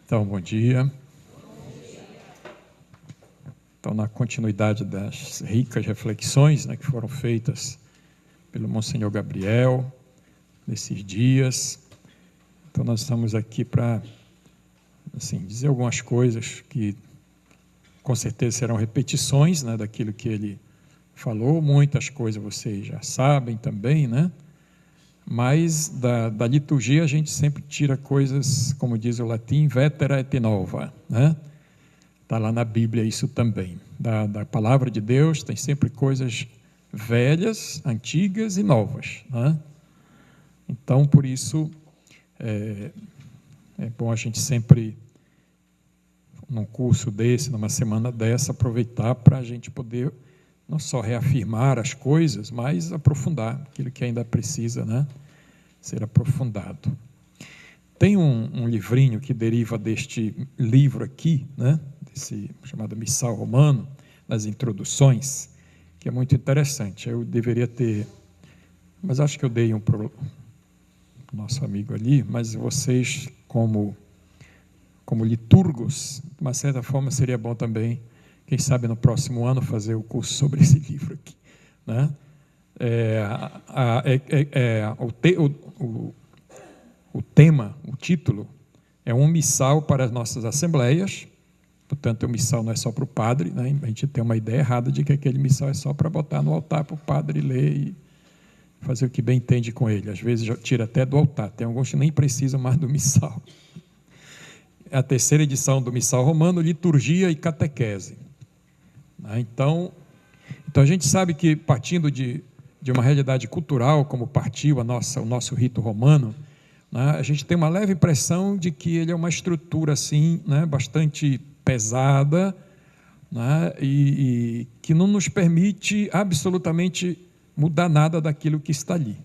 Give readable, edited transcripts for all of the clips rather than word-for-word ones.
Então, bom dia. Então, na continuidade das ricas reflexões, que foram feitas pelo Monsenhor Gabriel nesses dias, então nós estamos aqui para dizer algumas coisas que com certeza serão repetições daquilo que ele falou. Muitas coisas vocês já sabem também, mas da liturgia a gente sempre tira coisas, como diz o latim, vetera et nova, Está lá na Bíblia isso também. Da palavra de Deus tem sempre coisas velhas, antigas e novas. Então, por isso, é bom a gente sempre, num curso desse, numa semana dessa, aproveitar para a gente poder não só reafirmar as coisas, mas aprofundar aquilo que ainda precisa ser aprofundado. Tem um livrinho que deriva deste livro aqui, desse chamado Missal Romano, nas introduções, que é muito interessante. Eu deveria ter, mas acho que eu dei para o nosso amigo ali, mas vocês, como liturgos, de uma certa forma seria bom também, quem sabe no próximo ano, fazer o curso sobre esse livro aqui. O tema, o título, é um missal para as nossas assembleias. Portanto, o missal não é só para o padre, a gente tem uma ideia errada de que aquele missal é só para botar no altar para o padre ler e fazer o que bem entende com ele. Às vezes tira até do altar, tem alguns que nem precisam mais do missal. É a terceira edição do Missal Romano, Liturgia e Catequese. Então a gente sabe que, partindo de uma realidade cultural, como partiu o nosso rito romano, a gente tem uma leve impressão de que ele é uma estrutura assim, bastante pesada, e que não nos permite absolutamente mudar nada daquilo que está ali.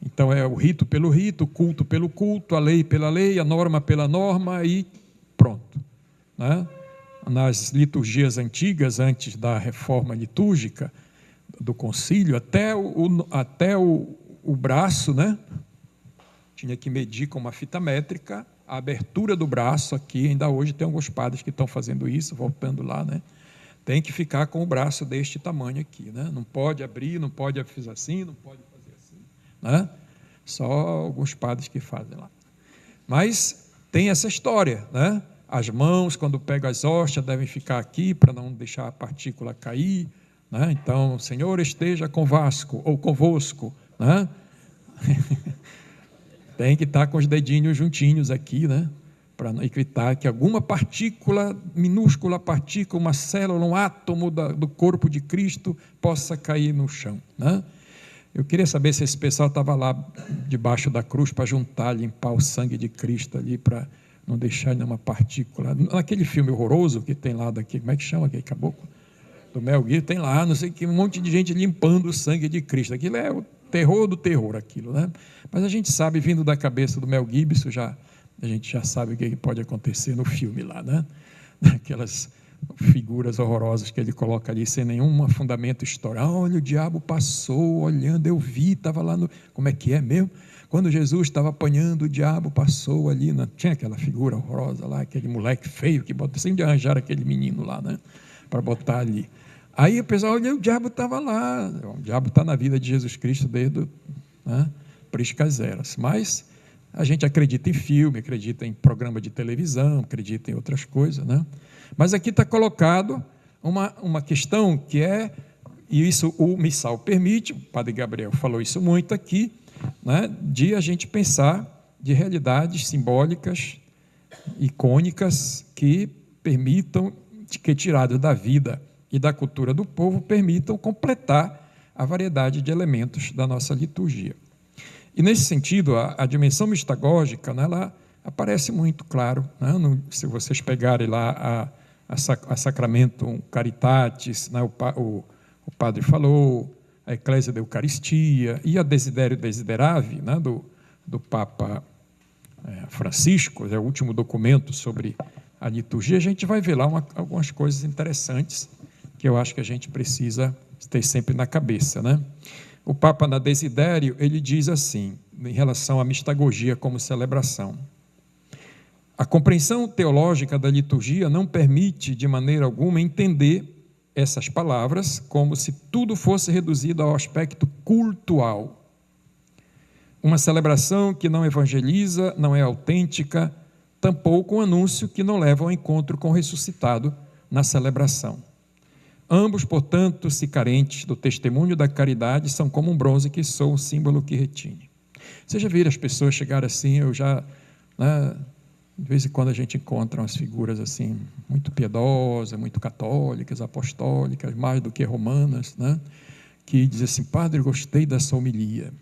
Então é o rito pelo rito, o culto pelo culto, a lei pela lei, a norma pela norma e pronto. Nas liturgias antigas, antes da reforma litúrgica do concílio, até o braço, tinha que medir com uma fita métrica a abertura do braço aqui. Ainda hoje tem alguns padres que estão fazendo isso, voltando lá, tem que ficar com o braço deste tamanho aqui, não pode abrir, não pode fazer assim, não pode fazer assim, só alguns padres que fazem lá. Mas tem essa história, as mãos, quando pegam as hóstias, devem ficar aqui para não deixar a partícula cair, então, Senhor esteja convosco, ou convosco, tem que estar com os dedinhos juntinhos aqui, para evitar que alguma partícula, minúscula partícula, uma célula, um átomo do corpo de Cristo possa cair no chão. Eu queria saber se esse pessoal estava lá debaixo da cruz para juntar, limpar o sangue de Cristo ali, para não deixar nenhuma partícula. Naquele filme horroroso que tem lá daqui, como é que chama aquele caboclo? Do Mel Gibson, tem lá, não sei que, um monte de gente limpando o sangue de Cristo. Aquilo é o terror do terror, aquilo, Mas a gente sabe, vindo da cabeça do Mel Gibson, a gente já sabe o que pode acontecer no filme lá, Aquelas figuras horrorosas que ele coloca ali, sem nenhum fundamento histórico. Olha, o diabo passou, olhando, eu vi, estava lá no... Como é que é mesmo? Quando Jesus estava apanhando, o diabo passou ali, tinha aquela figura horrorosa lá, aquele moleque feio que bota, sempre arranjar aquele menino lá, para botar ali. Aí o pessoal, olha, o diabo estava lá. O diabo está na vida de Jesus Cristo desde priscas eras. Mas a gente acredita em filme, acredita em programa de televisão, acredita em outras coisas, Mas aqui está colocado uma questão que é, e isso o missal permite, o padre Gabriel falou isso muito aqui, de a gente pensar de realidades simbólicas, icônicas, que permitam, que tiradas da vida e da cultura do povo, permitam completar a variedade de elementos da nossa liturgia. E, nesse sentido, a dimensão mistagógica, ela aparece muito claro. Se vocês pegarem lá a Sacramentum Caritatis, o padre falou, a Eclésia da Eucaristia e a Desiderio Desideravi, do Papa Francisco, é o último documento sobre a liturgia, a gente vai ver lá algumas coisas interessantes que eu acho que a gente precisa ter sempre na cabeça. O Papa, na Desidério, ele diz assim, em relação à mistagogia como celebração: A compreensão teológica da liturgia não permite, de maneira alguma, entender essas palavras como se tudo fosse reduzido ao aspecto cultual. Uma celebração que não evangeliza, não é autêntica, tampouco um anúncio que não leva ao encontro com o ressuscitado na celebração. Ambos, portanto, se carentes do testemunho da caridade, são como um bronze que soa um símbolo que retine. Vocês já viram as pessoas chegarem assim, de vez em quando a gente encontra umas figuras assim, muito piedosas, muito católicas, apostólicas, mais do que romanas, que dizem assim: padre, gostei da sua homilia.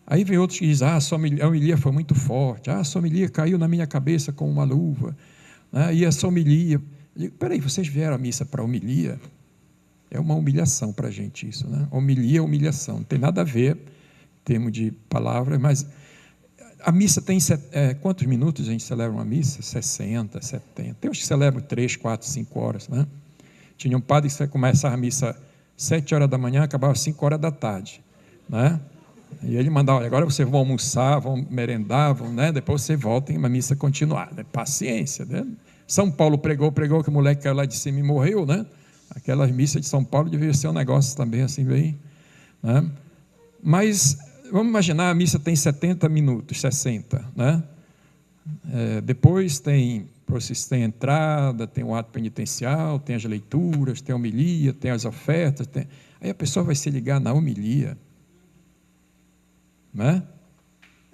Aí vem outros que dizem: a homilia foi muito forte, a sua homilia caiu na minha cabeça como uma luva, e a sua homilia... Peraí, vocês vieram à missa para homilia? É uma humilhação para a gente isso, Homilia é humilhação, não tem nada a ver em termos de palavras, mas a missa tem... quantos minutos a gente celebra uma missa? 60, 70, tem uns que celebram 3, 4, 5 horas, Tinha um padre que começava a missa 7 horas da manhã, acabava 5 horas da tarde, E ele mandava: olha, agora vocês vão almoçar, vão merendar, depois você volta e a missa continuar. Paciência, São Paulo pregou que o moleque caiu lá de cima e morreu, Aquelas missas de São Paulo deviam ser um negócio também assim bem, Mas vamos imaginar, a missa tem 70 minutos, 60, depois tem a entrada, tem o ato penitencial, tem as leituras, tem a homilia, tem as ofertas, aí a pessoa vai se ligar na homilia,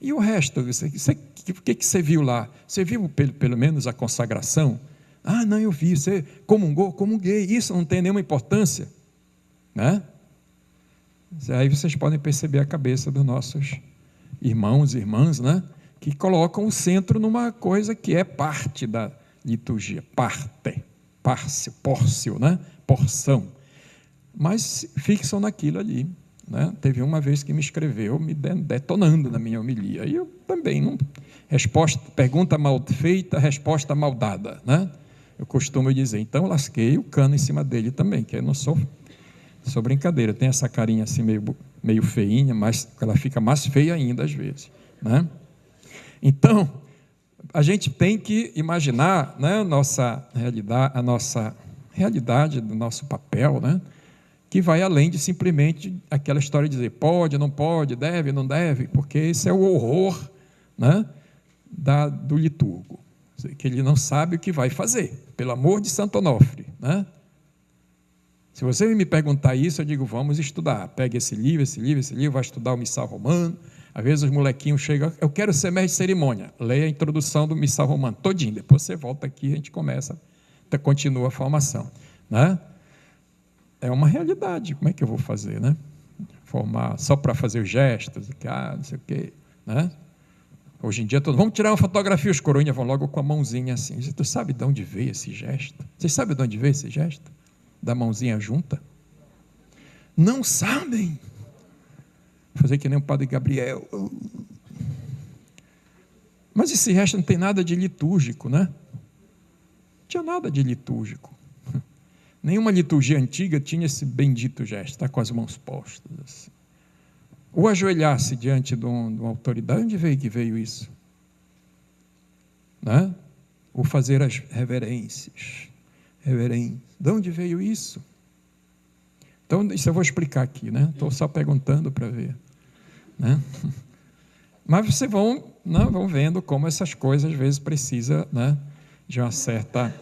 E o resto, o que você viu lá? Você viu pelo menos a consagração? Ah, não, eu vi. Você comungou? Comunguei. Isso não tem nenhuma importância, Aí vocês podem perceber a cabeça dos nossos irmãos e irmãs, que colocam o centro numa coisa que é parte da liturgia, párcio, pórcio, porção, mas fixam naquilo ali. Teve uma vez que me escreveu me detonando na minha homilia, e eu também não... pergunta mal feita, resposta mal dada, Eu costumo dizer: então eu lasquei o cano em cima dele também, que eu não sou brincadeira, tem essa carinha assim meio feinha, mas ela fica mais feia ainda às vezes, Então, a gente tem que imaginar, a nossa realidade do nosso papel, que vai além de simplesmente aquela história de dizer pode, não pode, deve, não deve, porque esse é o horror, do liturgo, que ele não sabe o que vai fazer, pelo amor de Santo Onofre, Se você me perguntar isso, eu digo: vamos estudar, pega esse livro, vai estudar o Missal Romano. Às vezes os molequinhos chegam: eu quero ser mestre de cerimônia, leia a introdução do Missal Romano todinho, depois você volta aqui e a gente continua a formação, É uma realidade. Como é que eu vou fazer, Formar só para fazer os gestos, não sei o quê, Hoje em dia, vamos tirar uma fotografia, os coroinhas vão logo com a mãozinha assim. Tu sabe de onde veio esse gesto? Vocês sabem de onde veio esse gesto? Da mãozinha junta? Não sabem? Vou fazer que nem o padre Gabriel. Mas esse gesto não tem nada de litúrgico, Não tinha nada de litúrgico. Nenhuma liturgia antiga tinha esse bendito gesto, estar com as mãos postas assim. Ou ajoelhar-se diante de uma autoridade. Onde veio que veio isso? Ou fazer as reverências. De onde veio isso? Então, isso eu vou explicar aqui, Estou só perguntando para ver, Mas vocês vão vendo como essas coisas às vezes precisam, de uma certa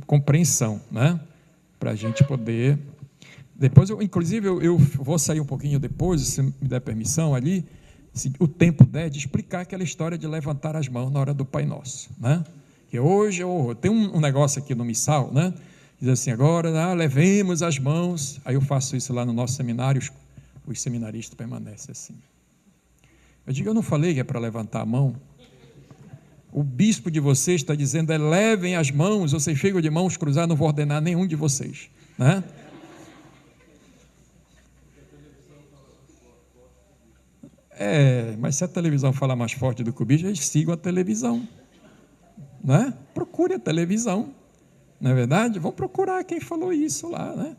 compreensão, para a gente poder... Depois, inclusive, eu vou sair um pouquinho depois, se me der permissão ali, se o tempo der, de explicar aquela história de levantar as mãos na hora do Pai Nosso, Que hoje tem um negócio aqui no missal, diz assim: agora levemos as mãos. Aí eu faço isso lá no nosso seminário, os seminaristas permanecem assim. Eu digo: eu não falei que é para levantar a mão? O bispo de vocês está dizendo: levem as mãos, vocês ficam de mãos cruzadas, não vou ordenar nenhum de vocês, Mas se a televisão falar mais forte do que o bispo, eles sigam a televisão, Procure a televisão, não é verdade? Vão procurar quem falou isso lá,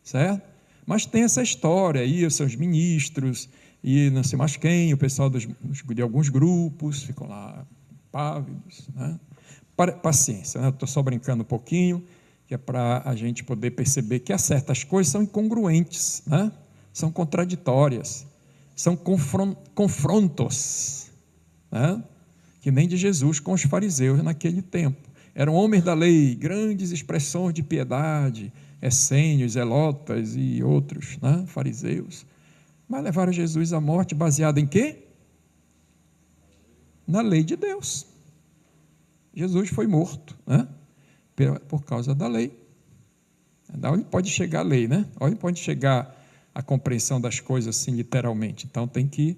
certo? Mas tem essa história aí, os seus ministros, e não sei mais quem, o pessoal de alguns grupos ficam lá pávidos, né? Paciência, né? Estou só brincando um pouquinho, que é para a gente poder perceber que há certas coisas são incongruentes, né? São contraditórias, são confrontos, né? Que nem de Jesus com os fariseus naquele tempo. Eram homens da lei, grandes expressões de piedade, essênios, zelotas e outros, né? Fariseus, mas levaram Jesus à morte baseada em quê? Na lei de Deus. Jesus foi morto, né? Por causa da lei. Da onde pode chegar a lei, né? Onde pode chegar a compreensão das coisas assim, literalmente. Então tem que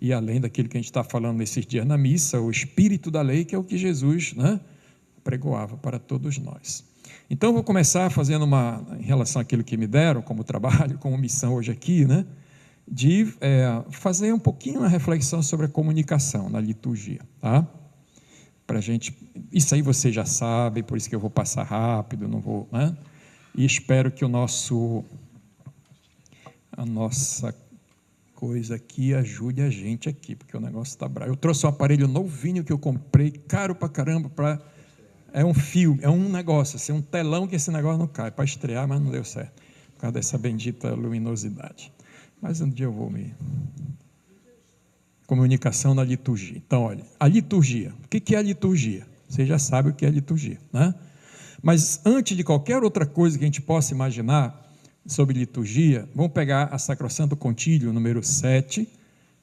ir além daquilo que a gente está falando nesses dias na missa, o espírito da lei, que é o que Jesus, né, pregoava para todos nós. Então eu vou começar fazendo em relação àquilo que me deram como trabalho, como missão hoje aqui, né, de fazer um pouquinho uma reflexão sobre a comunicação na liturgia, tá? Para a gente, isso aí vocês já sabem, por isso que eu vou passar rápido, não vou, né? E espero que a nossa coisa aqui ajude a gente aqui, porque o negócio está bravo. Eu trouxe um aparelho novinho que eu comprei, caro pra caramba, é um fio, é um negócio, assim, um telão que esse negócio não cai, para estrear, mas não deu certo, por causa dessa bendita luminosidade. Mas um dia eu vou Comunicação na liturgia. Então, olha, a liturgia. O que é a liturgia? Você já sabe o que é a liturgia, né? Mas antes de qualquer outra coisa que a gente possa imaginar sobre liturgia, vamos pegar a Sacrosanto Concílio, número 7,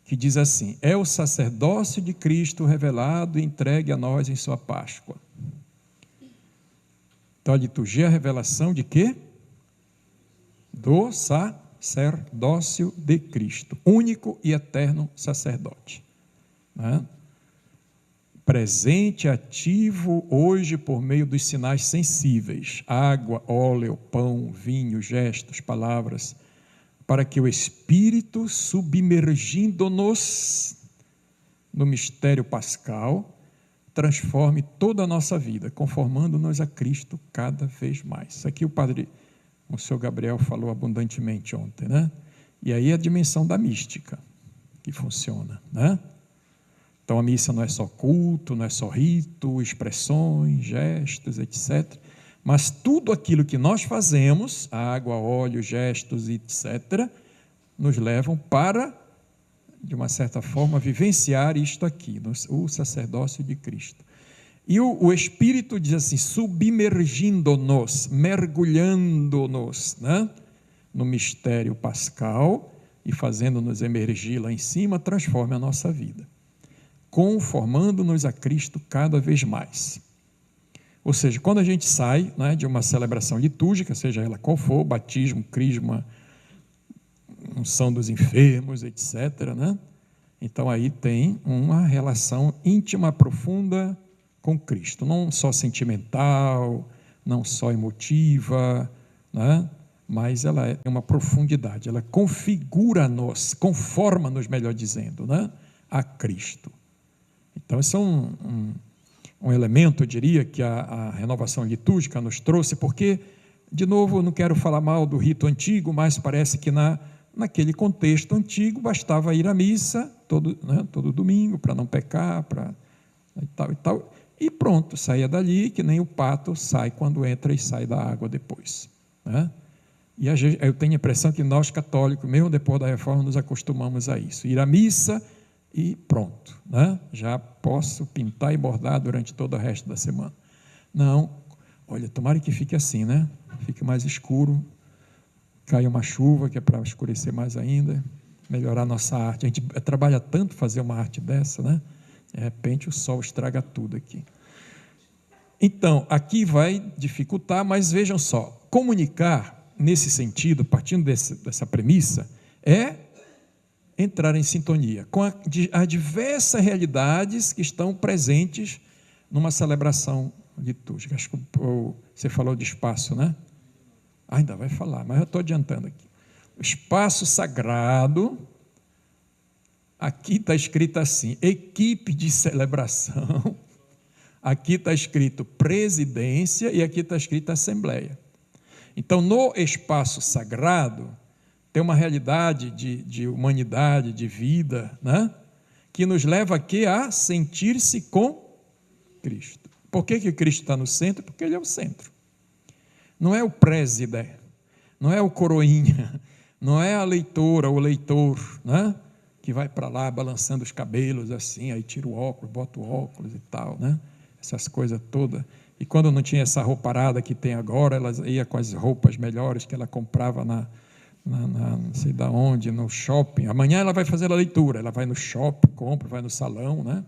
que diz assim: é o sacerdócio de Cristo revelado e entregue a nós em sua Páscoa. Então, a liturgia é a revelação de quê? Do sacerdócio de Cristo, único e eterno sacerdote, né? Presente, ativo hoje por meio dos sinais sensíveis, água, óleo, pão, vinho, gestos, palavras, para que o Espírito, submergindo-nos no mistério pascal, transforme toda a nossa vida, conformando-nos a Cristo cada vez mais. Isso aqui o senhor Gabriel falou abundantemente ontem, né? E aí a dimensão da mística que funciona, né? Então a missa não é só culto, não é só rito, expressões, gestos, etc. Mas tudo aquilo que nós fazemos, água, óleo, gestos, etc., nos levam para, de uma certa forma, vivenciar isto aqui, o sacerdócio de Cristo. E o Espírito diz assim, submergindo-nos, mergulhando-nos, né, no mistério pascal e fazendo-nos emergir lá em cima, transforma a nossa vida, conformando-nos a Cristo cada vez mais. Ou seja, quando a gente sai, né, de uma celebração litúrgica, seja ela qual for, batismo, crisma, unção dos enfermos, etc., né? Então aí tem uma relação íntima, profunda com Cristo, não só sentimental, não só emotiva, né? Mas ela é uma profundidade, ela configura-nos, conforma-nos, melhor dizendo, né, a Cristo. Então esse é um elemento, eu diria, que a renovação litúrgica nos trouxe, porque, de novo, eu não quero falar mal do rito antigo, mas parece que naquele contexto antigo bastava ir à missa todo domingo, para não pecar, e tal, e pronto, saía dali, que nem o pato sai quando entra e sai da água depois, né? E eu tenho a impressão que nós católicos, mesmo depois da reforma, nos acostumamos a isso, ir à missa e pronto, né? Já posso pintar e bordar durante todo o resto da semana. Não, olha, tomara que fique assim, né? Fique mais escuro, caia uma chuva, que é para escurecer mais ainda, melhorar a nossa arte. A gente trabalha tanto fazer uma arte dessa, né? De repente o sol estraga tudo aqui. Então, aqui vai dificultar, mas vejam só, comunicar nesse sentido, partindo dessa premissa, é entrar em sintonia com as diversas realidades que estão presentes numa celebração litúrgica. Acho que você falou de espaço, né? Ainda vai falar, mas eu estou adiantando aqui. O espaço sagrado, aqui está escrito assim, equipe de celebração, aqui está escrito presidência e aqui está escrito assembleia. Então, no espaço sagrado, tem uma realidade de humanidade, de vida, né, que nos leva aqui a sentir-se com Cristo. Por que Cristo está no centro? Porque Ele é o centro. Não é o preside, não é o coroinha, não é a leitora ou o leitor, né? Que vai para lá balançando os cabelos assim, aí tira o óculos, bota o óculos e tal, né? Essas coisas todas. E quando não tinha essa rouparada que tem agora, ela ia com as roupas melhores que ela comprava não sei da onde, no shopping. Amanhã ela vai fazer a leitura, ela vai no shopping, compra, vai no salão, né?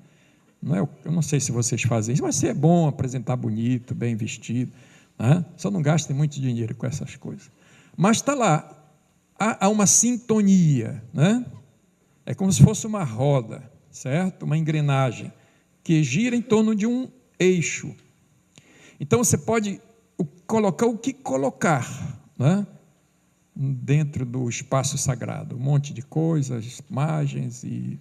Eu não sei se vocês fazem isso, mas se é bom apresentar bonito, bem vestido, né? Só não gastem muito dinheiro com essas coisas. Mas está lá, há uma sintonia, né? É como se fosse uma roda, certo? Uma engrenagem que gira em torno de um eixo. Então você pode colocar o que colocar, né? Dentro do espaço sagrado, um monte de coisas, imagens e,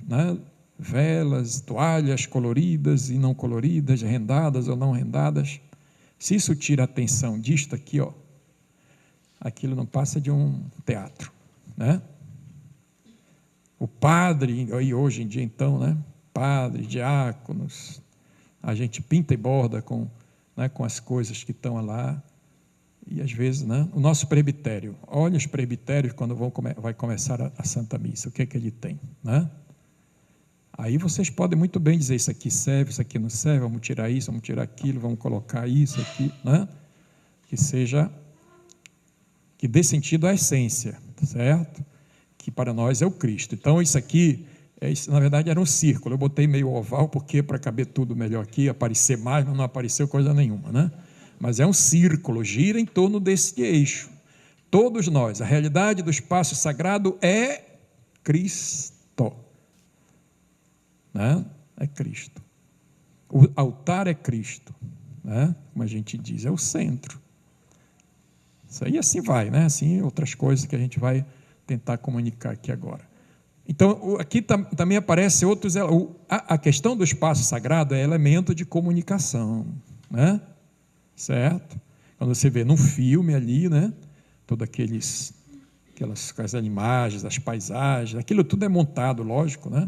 né? Velas, toalhas coloridas e não coloridas, rendadas ou não rendadas. Se isso tira a atenção disto aqui, ó, aquilo não passa de um teatro, né? O padre, e hoje em dia então, né? Padre, diáconos, a gente pinta e borda com as coisas que estão lá, e às vezes, né? O nosso presbitério, olha os presbitérios quando vai começar a Santa Missa, o que é que ele tem, né? Aí vocês podem muito bem dizer, isso aqui serve, isso aqui não serve, vamos tirar isso, vamos tirar aquilo, vamos colocar isso aqui, né? Que dê sentido à essência, certo? Que para nós é o Cristo. Então isso aqui, na verdade era um círculo, eu botei meio oval, porque para caber tudo melhor aqui, aparecer mais, mas não apareceu coisa nenhuma, né? Mas é um círculo, gira em torno desse eixo. Todos nós, a realidade do espaço sagrado é Cristo. Né? É Cristo. O altar é Cristo, né? Como a gente diz, é o centro. Isso aí assim vai, né? Assim, outras coisas que a gente vai tentar comunicar aqui agora. Então, aqui também aparece outros. A questão do espaço sagrado é elemento de comunicação, né? Certo? Quando você vê num filme ali, né? Todas aquelas imagens, as paisagens, aquilo tudo é montado, lógico, né?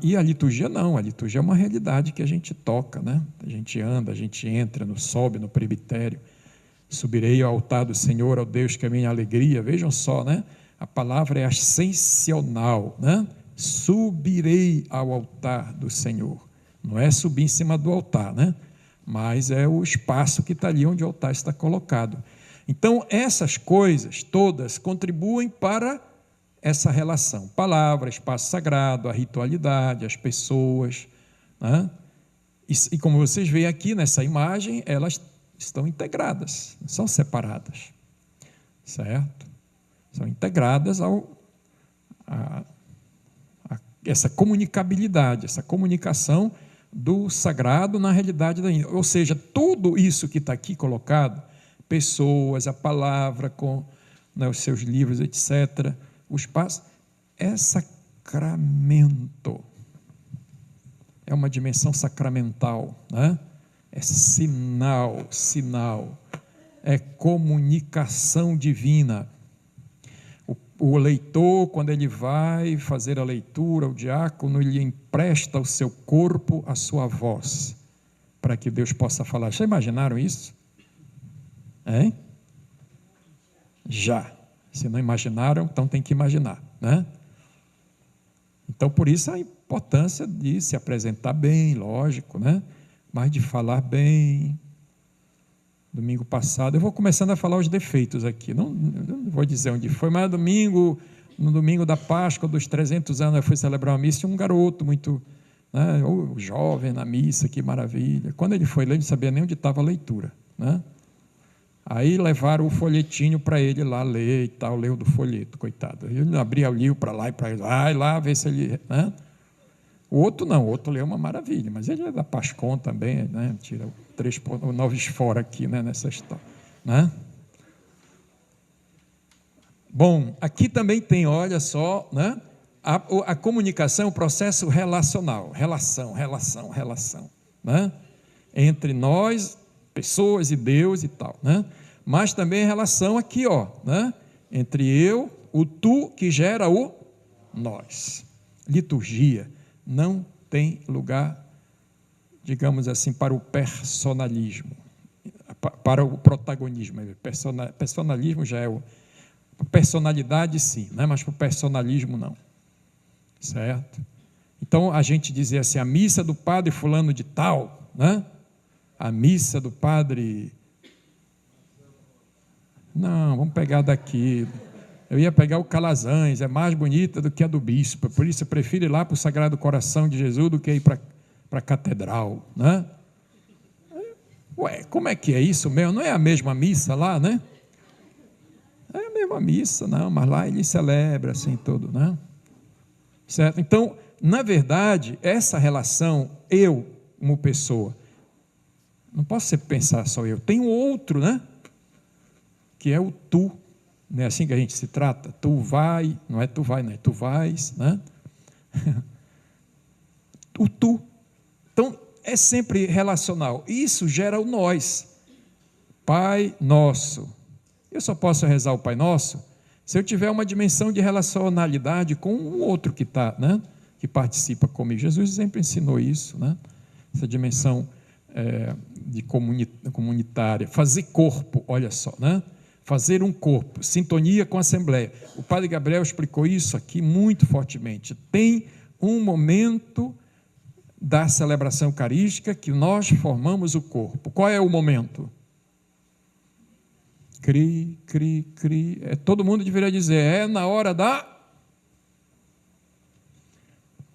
E a liturgia não, a liturgia é uma realidade que a gente toca, né? A gente anda, a gente entra, sobe no presbitério, subirei ao altar do Senhor, ao Deus que é a minha alegria. Vejam só, né? A palavra é ascensional, né? Subirei ao altar do Senhor, não é subir em cima do altar, né? Mas é o espaço que está ali onde o altar está colocado. Então essas coisas todas contribuem para essa relação, palavra, espaço sagrado, a ritualidade, as pessoas, né? E como vocês veem aqui nessa imagem, elas estão integradas, não são separadas, certo? São integradas a essa comunicabilidade, essa comunicação do sagrado na realidade da índole. Ou seja, tudo isso que está aqui colocado, pessoas, a palavra com, né, os seus livros, etc., o espaço é sacramento, é uma dimensão sacramental, né? É sinal, é comunicação divina. O leitor, quando ele vai fazer a leitura, o diácono, ele empresta ao seu corpo a sua voz, para que Deus possa falar. Já imaginaram isso? Hein? Já. Se não imaginaram, então tem que imaginar, né? Então, por isso a importância de se apresentar bem, lógico, né? Mas de falar bem. Domingo passado, eu vou começando a falar os defeitos aqui, não vou dizer onde foi, mas no domingo da Páscoa, dos 300 anos, eu fui celebrar uma missa, tinha um garoto muito, né, jovem na missa, que maravilha. Quando ele foi ler, ele não sabia nem onde estava a leitura, né? Aí levaram o folhetinho para ele lá ler e tal, leu do folheto, coitado. Ele abria o livro para lá e para lá, ver se ele... Né? O outro não, o outro leu uma maravilha, mas ele é da Pascom também, né? Tira 9 fora aqui, né? Nessa história, né? Bom, aqui também tem, olha só, né? A comunicação, o processo relacional, relação, né? Entre nós, pessoas e Deus e tal, né? Mas também a relação aqui, ó, né? Entre eu, o tu, que gera o nós. Liturgia não tem lugar, digamos assim, para o personalismo, para o protagonismo. Personalismo já é personalidade, sim, né? Mas para o personalismo, não. Certo? Então, a gente dizia assim, a missa do padre fulano de tal, né? A missa do padre... Não, vamos pegar daqui. Eu ia pegar o Calazans, é mais bonita do que a do bispo, por isso eu prefiro ir lá para o Sagrado Coração de Jesus do que ir para a catedral, né? Ué, como é que é isso mesmo? Não é a mesma missa lá, né? É a mesma missa, não, mas lá ele celebra assim tudo, né? Certo? Então, na verdade, essa relação, eu, como pessoa, não posso sempre pensar só eu, tem um outro, né? Que é o tu, não é assim que a gente se trata? Tu vai, não é tu vai, não é tu vais, né? O tu. Então, é sempre relacional. Isso gera o nós. Pai Nosso. Eu só posso rezar o Pai Nosso se eu tiver uma dimensão de relacionalidade com o outro que está, né? Que participa comigo. Jesus sempre ensinou isso, né? Essa dimensão de comunitária. Fazer corpo, olha só, né? Fazer um corpo, sintonia com a Assembleia. O Padre Gabriel explicou isso aqui muito fortemente. Tem um momento da celebração eucarística que nós formamos o corpo. Qual é o momento? Cri, cri, cri. Todo mundo deveria dizer, é na hora da...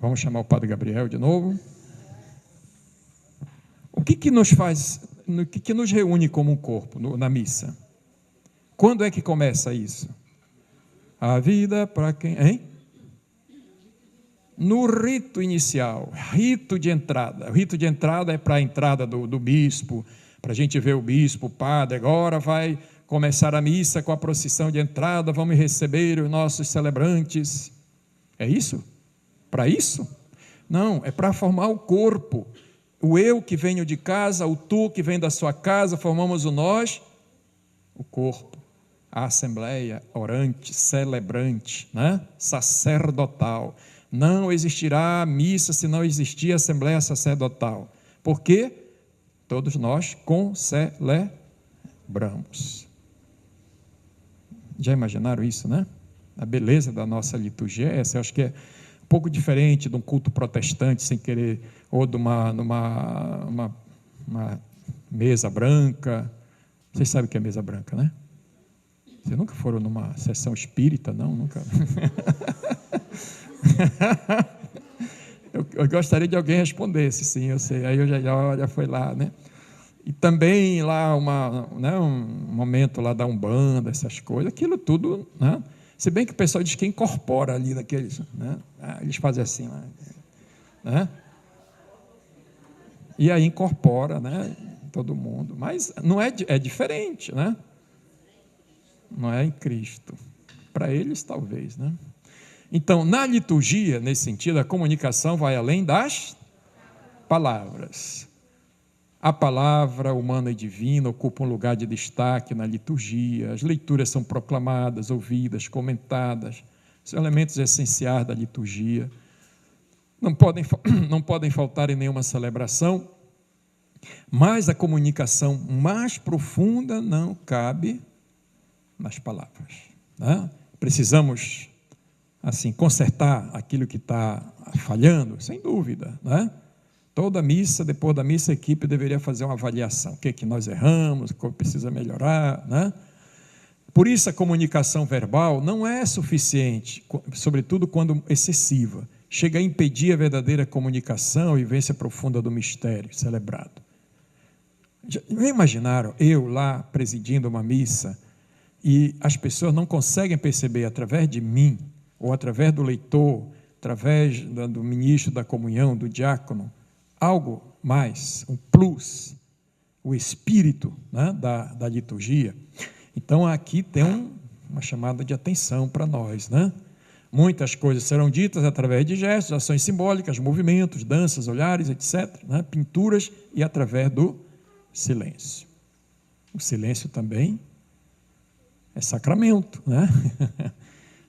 Vamos chamar o Padre Gabriel de novo. O que nos faz, o que nos reúne como um corpo na missa? Quando é que começa isso? A vida para quem... Hein? No rito inicial, rito de entrada. O rito de entrada é para a entrada do bispo, para a gente ver o bispo, o padre. Agora vai começar a missa com a procissão de entrada, vamos receber os nossos celebrantes. É isso? Para isso? Não, é para formar o corpo. O eu que venho de casa, o tu que vem da sua casa, formamos o nós, o corpo. A assembleia orante, celebrante, né? Sacerdotal. Não existirá missa se não existir assembleia sacerdotal. Por quê? Todos nós concelebramos. Já imaginaram isso, né? A beleza da nossa liturgia é essa. Eu acho que é um pouco diferente de um culto protestante, sem querer, ou de uma mesa branca. Vocês sabem o que é mesa branca, né? Vocês nunca foram numa sessão espírita, não? Nunca. Eu gostaria de alguém respondesse, sim, eu sei. Aí eu já foi lá, né? E também lá um momento lá da Umbanda, essas coisas, aquilo tudo, né? Se bem que o pessoal diz que incorpora ali daqueles, né? Eles fazem assim, né? E aí incorpora, né? Todo mundo. Mas não é diferente, né? Não é em Cristo. Para eles, talvez, né? Então, na liturgia, nesse sentido, a comunicação vai além das palavras. A palavra humana e divina ocupa um lugar de destaque na liturgia. As leituras são proclamadas, ouvidas, comentadas. São elementos essenciais da liturgia. Não podem faltar em nenhuma celebração, mas a comunicação mais profunda não cabe nas palavras, né? Precisamos, assim, consertar aquilo que está falhando, sem dúvida, né? Toda missa, depois da missa, a equipe deveria fazer uma avaliação. O que é que nós erramos, o que precisa melhorar, né? Por isso a comunicação verbal não é suficiente, sobretudo quando excessiva. Chega a impedir a verdadeira comunicação e vivência profunda do mistério celebrado. Já imaginaram eu lá presidindo uma missa e as pessoas não conseguem perceber através de mim, ou através do leitor, através do ministro da comunhão, do diácono, algo mais, um plus, o espírito, né, da liturgia? Então aqui tem uma chamada de atenção para nós, né? Muitas coisas serão ditas através de gestos, ações simbólicas, movimentos, danças, olhares, etc., né? Pinturas, e através do silêncio. O silêncio também é sacramento, né?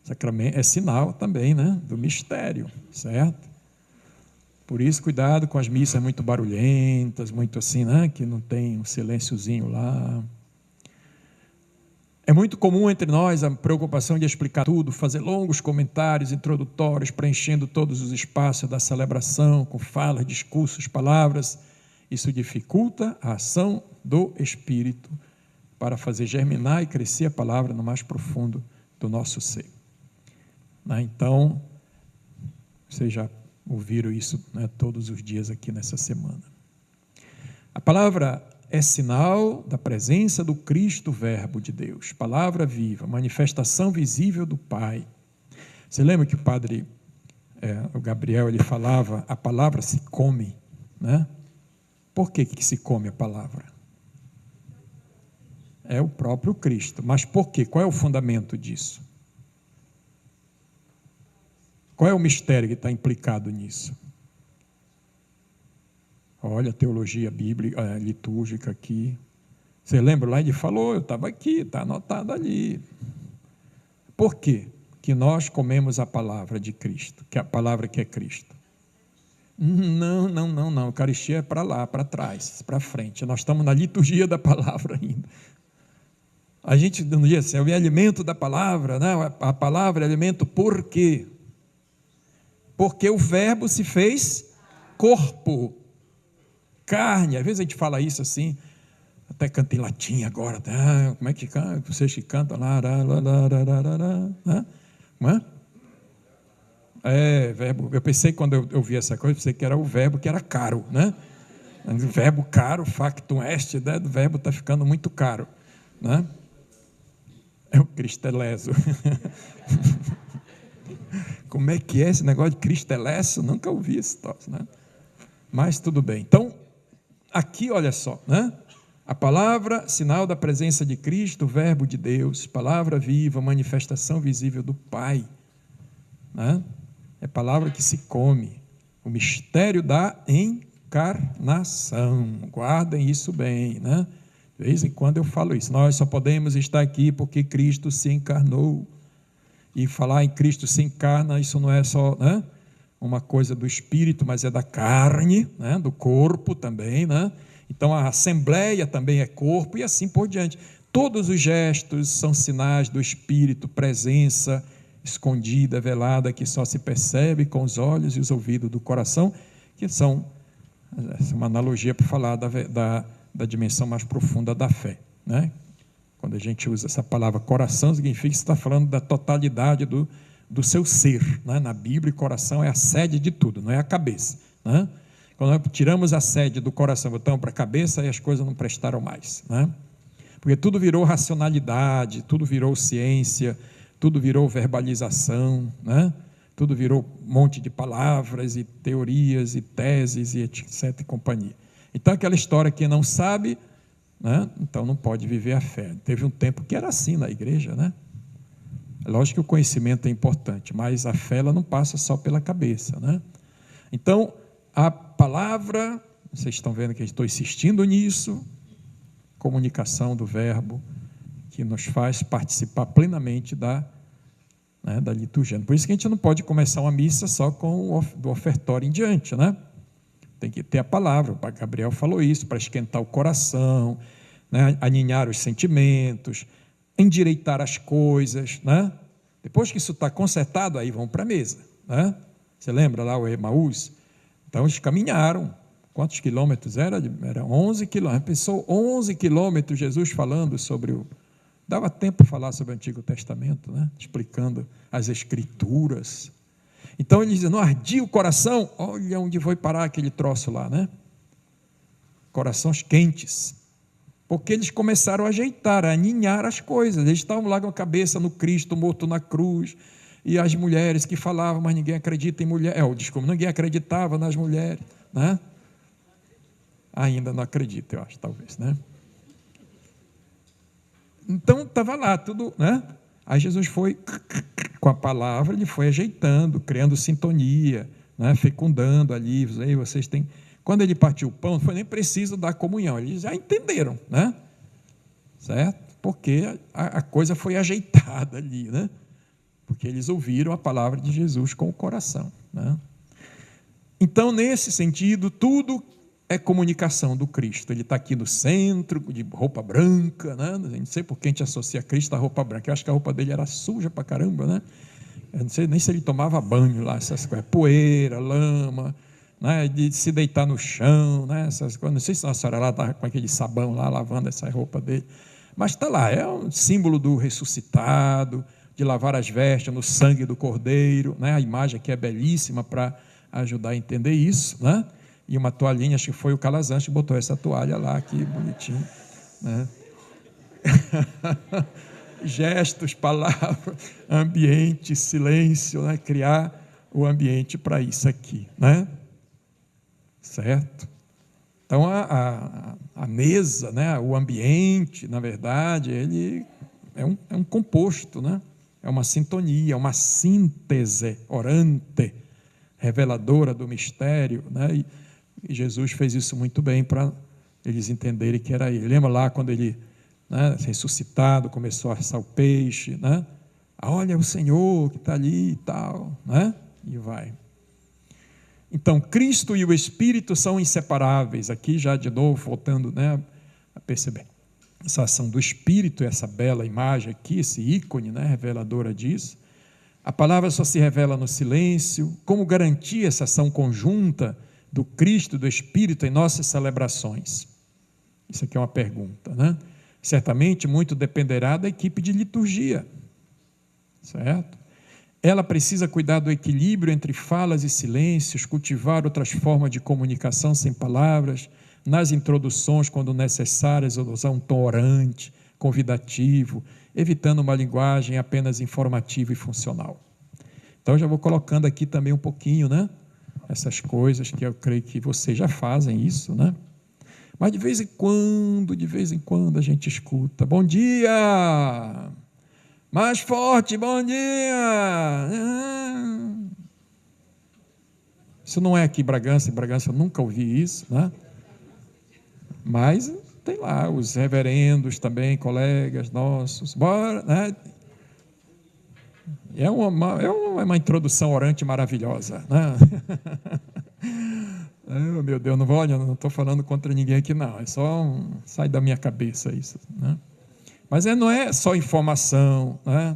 Sacramento é sinal também, né, do mistério, certo? Por isso, cuidado com as missas muito barulhentas, muito assim, né? Que não tem um silênciozinho lá. É muito comum entre nós a preocupação de explicar tudo, fazer longos comentários introdutórios, preenchendo todos os espaços da celebração, com falas, discursos, palavras. Isso dificulta a ação do Espírito para fazer germinar e crescer a palavra no mais profundo do nosso ser. Então, vocês já ouviram isso, né, todos os dias aqui nessa semana. A palavra é sinal da presença do Cristo, Verbo de Deus, palavra viva, manifestação visível do Pai. Você lembra que o padre, o Gabriel, ele falava, a palavra se come, né? Por que se come a palavra? É o próprio Cristo. Mas por quê? Qual é o fundamento disso? Qual é o mistério que está implicado nisso? Olha a teologia bíblica, litúrgica aqui. Você lembra lá? Ele falou, eu estava aqui, está anotado ali. Por quê que nós comemos a palavra de Cristo, que é a palavra que é Cristo? Não. A Eucaristia é para lá, para trás, para frente. Nós estamos na liturgia da palavra ainda. A gente não diz assim, é o alimento da palavra, não, a palavra é alimento por quê? Porque o Verbo se fez corpo, carne. Às vezes a gente fala isso assim, até canta em latim agora, como é que canta? Vocês que cantam lá, verbo. Eu pensei, quando eu vi essa coisa, eu pensei que era o verbo que era caro, né? O verbo caro, factum est, né? O verbo está ficando muito caro, né? É o cristeleso. Como é que é esse negócio de cristeleso? Nunca ouvi esse troço, né? Mas tudo bem. Então, aqui, olha só, né? A palavra, sinal da presença de Cristo, Verbo de Deus, palavra viva, manifestação visível do Pai, né? É palavra que se come, o mistério da encarnação. Guardem isso bem, né? De vez em quando eu falo isso. Nós só podemos estar aqui porque Cristo se encarnou. E falar em Cristo se encarna, isso não é só, né, uma coisa do espírito, mas é da carne, né, do corpo também, né? Então a assembleia também é corpo e assim por diante. Todos os gestos são sinais do espírito, presença escondida, velada, que só se percebe com os olhos e os ouvidos do coração, que são uma analogia para falar da dimensão mais profunda da fé, né? Quando a gente usa essa palavra coração, significa que você está falando da totalidade do seu ser, né? Na Bíblia, coração é a sede de tudo, não é a cabeça, né? Quando nós tiramos a sede do coração, botamos para a cabeça, aí as coisas não prestaram mais, né? Porque tudo virou racionalidade, tudo virou ciência, tudo virou verbalização, né? Tudo virou um monte de palavras e teorias e teses e etc. e companhia. Então, aquela história que não sabe, né? Então não pode viver a fé. Teve um tempo que era assim na igreja, né? Lógico que o conhecimento é importante, mas a fé ela não passa só pela cabeça, né? Então, a palavra, vocês estão vendo que eu estou insistindo nisso, comunicação do verbo, que nos faz participar plenamente da liturgia. Por isso que a gente não pode começar uma missa só com do ofertório em diante, né? Tem que ter a palavra, o Padre Gabriel falou isso, para esquentar o coração, né? Aninhar os sentimentos, endireitar as coisas, né? Depois que isso está consertado, aí vão para a mesa, né? Você lembra lá o Emaús? Então eles caminharam, quantos quilômetros era? Era 11 quilômetros, pensou 11 quilômetros Jesus falando sobre dava tempo para falar sobre o Antigo Testamento, né? Explicando as Escrituras. Então ele diz, não ardia o coração, olha onde foi parar aquele troço lá, né? Corações quentes, porque eles começaram a ajeitar, a aninhar as coisas, eles estavam lá com a cabeça no Cristo, morto na cruz, e as mulheres que falavam, mas ninguém acredita em mulher, desculpa, ninguém acreditava nas mulheres, né? Ainda não acredita, eu acho, talvez, né? Então estava lá tudo, né? Aí Jesus foi com a palavra, ele foi ajeitando, criando sintonia, né? Fecundando ali, aí vocês têm. Quando ele partiu o pão, não foi nem preciso dar comunhão, eles já entenderam, né? Certo? Porque a coisa foi ajeitada ali, né? Porque eles ouviram a palavra de Jesus com o coração, né? Então, nesse sentido, tudo é comunicação do Cristo. Ele está aqui no centro, de roupa branca, né? Não sei por que a gente associa Cristo à roupa branca. Eu acho que a roupa dele era suja pra caramba, né? Eu não sei nem se ele tomava banho lá, essas coisas, poeira, lama, né? De se deitar no chão, né? Essas coisas. Não sei se a senhora lá estava com aquele sabão lá, lavando essa roupa dele. Mas está lá, é um símbolo do ressuscitado, de lavar as vestes no sangue do Cordeiro, né? A imagem aqui é belíssima para ajudar a entender isso, né? E uma toalhinha, acho que foi o Calazans que botou essa toalha lá, aqui, bonitinho, né? Gestos, palavras, ambiente, silêncio, né? Criar o ambiente para isso aqui, né? Certo? Então, a mesa, né? O ambiente, na verdade, ele é um composto, né? É uma sintonia, uma síntese orante, reveladora do mistério, né? E Jesus fez isso muito bem para eles entenderem que era ele. Lembra lá quando ele, né, ressuscitado, começou a assar o peixe, né? Olha o Senhor que está ali e tal, né? E vai. Então, Cristo e o Espírito são inseparáveis. Aqui já de novo, voltando, né, a perceber essa ação do Espírito, essa bela imagem aqui, esse ícone, né, reveladora disso. A palavra só se revela no silêncio. Como garantir essa ação conjunta do Cristo e do Espírito em nossas celebrações? Isso aqui é uma pergunta, né? Certamente muito dependerá da equipe de liturgia, certo? Ela precisa cuidar do equilíbrio entre falas e silêncios, cultivar outras formas de comunicação sem palavras, nas introduções, quando necessárias, usar um tom orante, convidativo, evitando uma linguagem apenas informativa e funcional. Então, já vou colocando aqui também um pouquinho, né? Essas coisas que eu creio que vocês já fazem isso, né? Mas de vez em quando a gente escuta: bom dia, mais forte, bom dia. Isso não é aqui em Bragança eu nunca ouvi isso, né? Mas tem lá os reverendos também, colegas nossos, bora, né? É uma introdução orante maravilhosa, né? Oh, meu Deus, não estou falando contra ninguém aqui, não. É só sai da minha cabeça isso, né? Mas não é só informação, né?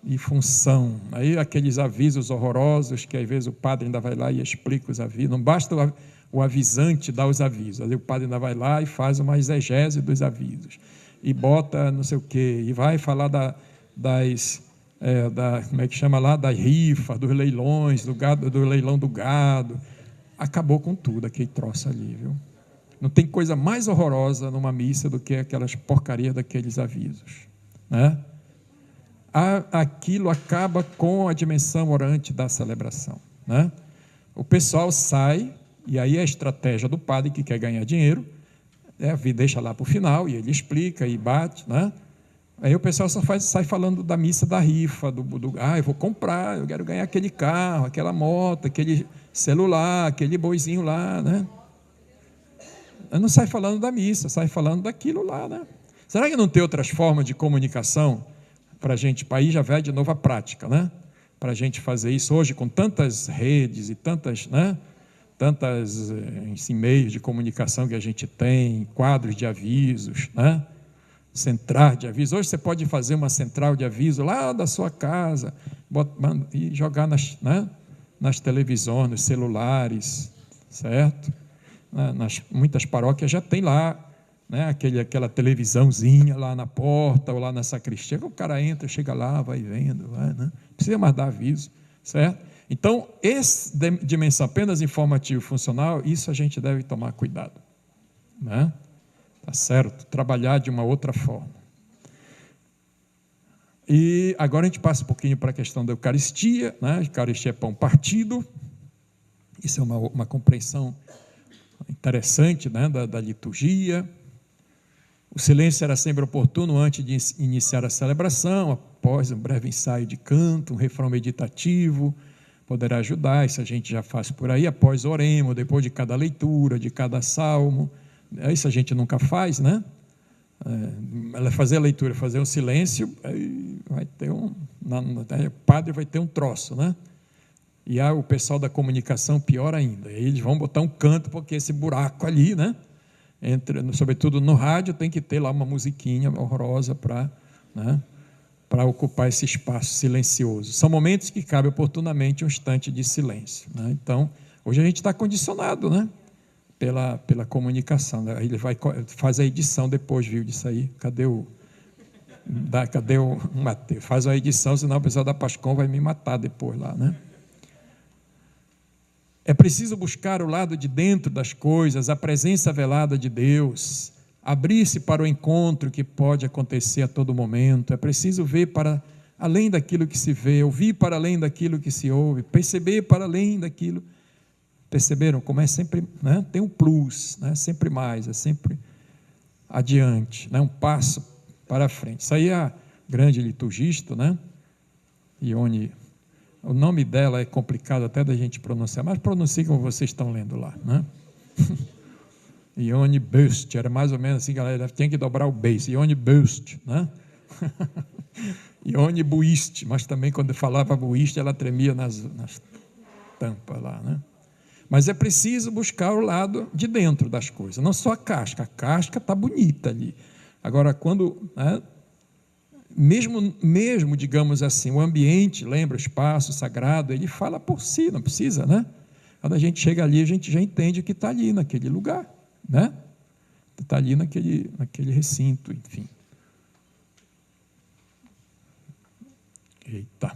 E função. Aí aqueles avisos horrorosos que às vezes o padre ainda vai lá e explica os avisos. Não basta o avisante dar os avisos. Aí o padre ainda vai lá e faz uma exegese dos avisos. E bota não sei o quê. E vai falar como é que chama lá? Das rifas, dos leilões, do leilão do gado. Acabou com tudo aquele troço ali, viu? Não tem coisa mais horrorosa numa missa do que aquelas porcarias daqueles avisos, né? Aquilo acaba com a dimensão orante da celebração, né? O pessoal sai, e aí a estratégia do padre que quer ganhar dinheiro, deixa lá para o final, e ele explica e bate, né? Aí o pessoal sai falando da missa da rifa, eu vou comprar, eu quero ganhar aquele carro, aquela moto, aquele celular, aquele boizinho lá, né? Não sai falando da missa, sai falando daquilo lá, né? Será que não tem outras formas de comunicação para a gente, para aí já vai de novo a prática, né? Para a gente fazer isso hoje com tantas redes e tantas, né? Tantas meios de comunicação que a gente tem, quadros de avisos, né? Central de aviso. Hoje você pode fazer uma central de aviso lá da sua casa e jogar nas televisões, nos celulares, certo? Muitas paróquias já tem lá, né, aquela televisãozinha lá na porta ou lá na sacristia, que o cara entra, chega lá, vai vendo, vai, né? Não precisa mais dar aviso, certo? Então, essa dimensão apenas informativa e funcional, isso a gente deve tomar cuidado, né? Tá certo? Trabalhar de uma outra forma. E agora a gente passa um pouquinho para a questão da Eucaristia, né? A Eucaristia é pão partido. Isso é uma compreensão interessante, né? da liturgia. O silêncio era sempre oportuno antes de iniciar a celebração, após um breve ensaio de canto, um refrão meditativo, poderá ajudar, isso a gente já faz por aí, após oremos, depois de cada leitura, de cada salmo. Isso a gente nunca faz, né? Ela fazer a leitura, fazer um silêncio, aí vai ter o padre vai ter um troço, né? E o pessoal da comunicação, pior ainda, eles vão botar um canto, porque esse buraco ali, né? Sobretudo no rádio, tem que ter lá uma musiquinha horrorosa para, né, para ocupar esse espaço silencioso. São momentos que cabe oportunamente um instante de silêncio, né? Então, hoje a gente está condicionado, né, pela comunicação, né? Ele faz a edição depois, viu, disso aí. Cadê o Mateus? Faz a edição, senão o pessoal da Pascom vai me matar depois lá, né? É preciso buscar o lado de dentro das coisas, a presença velada de Deus, abrir-se para o encontro que pode acontecer a todo momento. É preciso ver para além daquilo que se vê, ouvir para além daquilo que se ouve, perceber para além daquilo. Perceberam como é sempre, né? Tem um plus, né? Sempre mais, é sempre adiante, né? Um passo para frente. Isso aí é a grande liturgista, né? Ione. O nome dela é complicado até da gente pronunciar, mas pronuncie como vocês estão lendo lá, né? Ione Bust, era mais ou menos assim, galera, tinha que dobrar o beijo, Ione Bust, né? Ione Buist, mas também quando falava Buist, ela tremia nas tampas lá, né? Mas é preciso buscar o lado de dentro das coisas, não só a casca está bonita ali. Agora, quando, né, mesmo, digamos assim, o ambiente, lembra, o espaço sagrado, ele fala por si, não precisa, né? Quando a gente chega ali, a gente já entende que está ali naquele lugar, né? Está ali naquele recinto, enfim. Eita!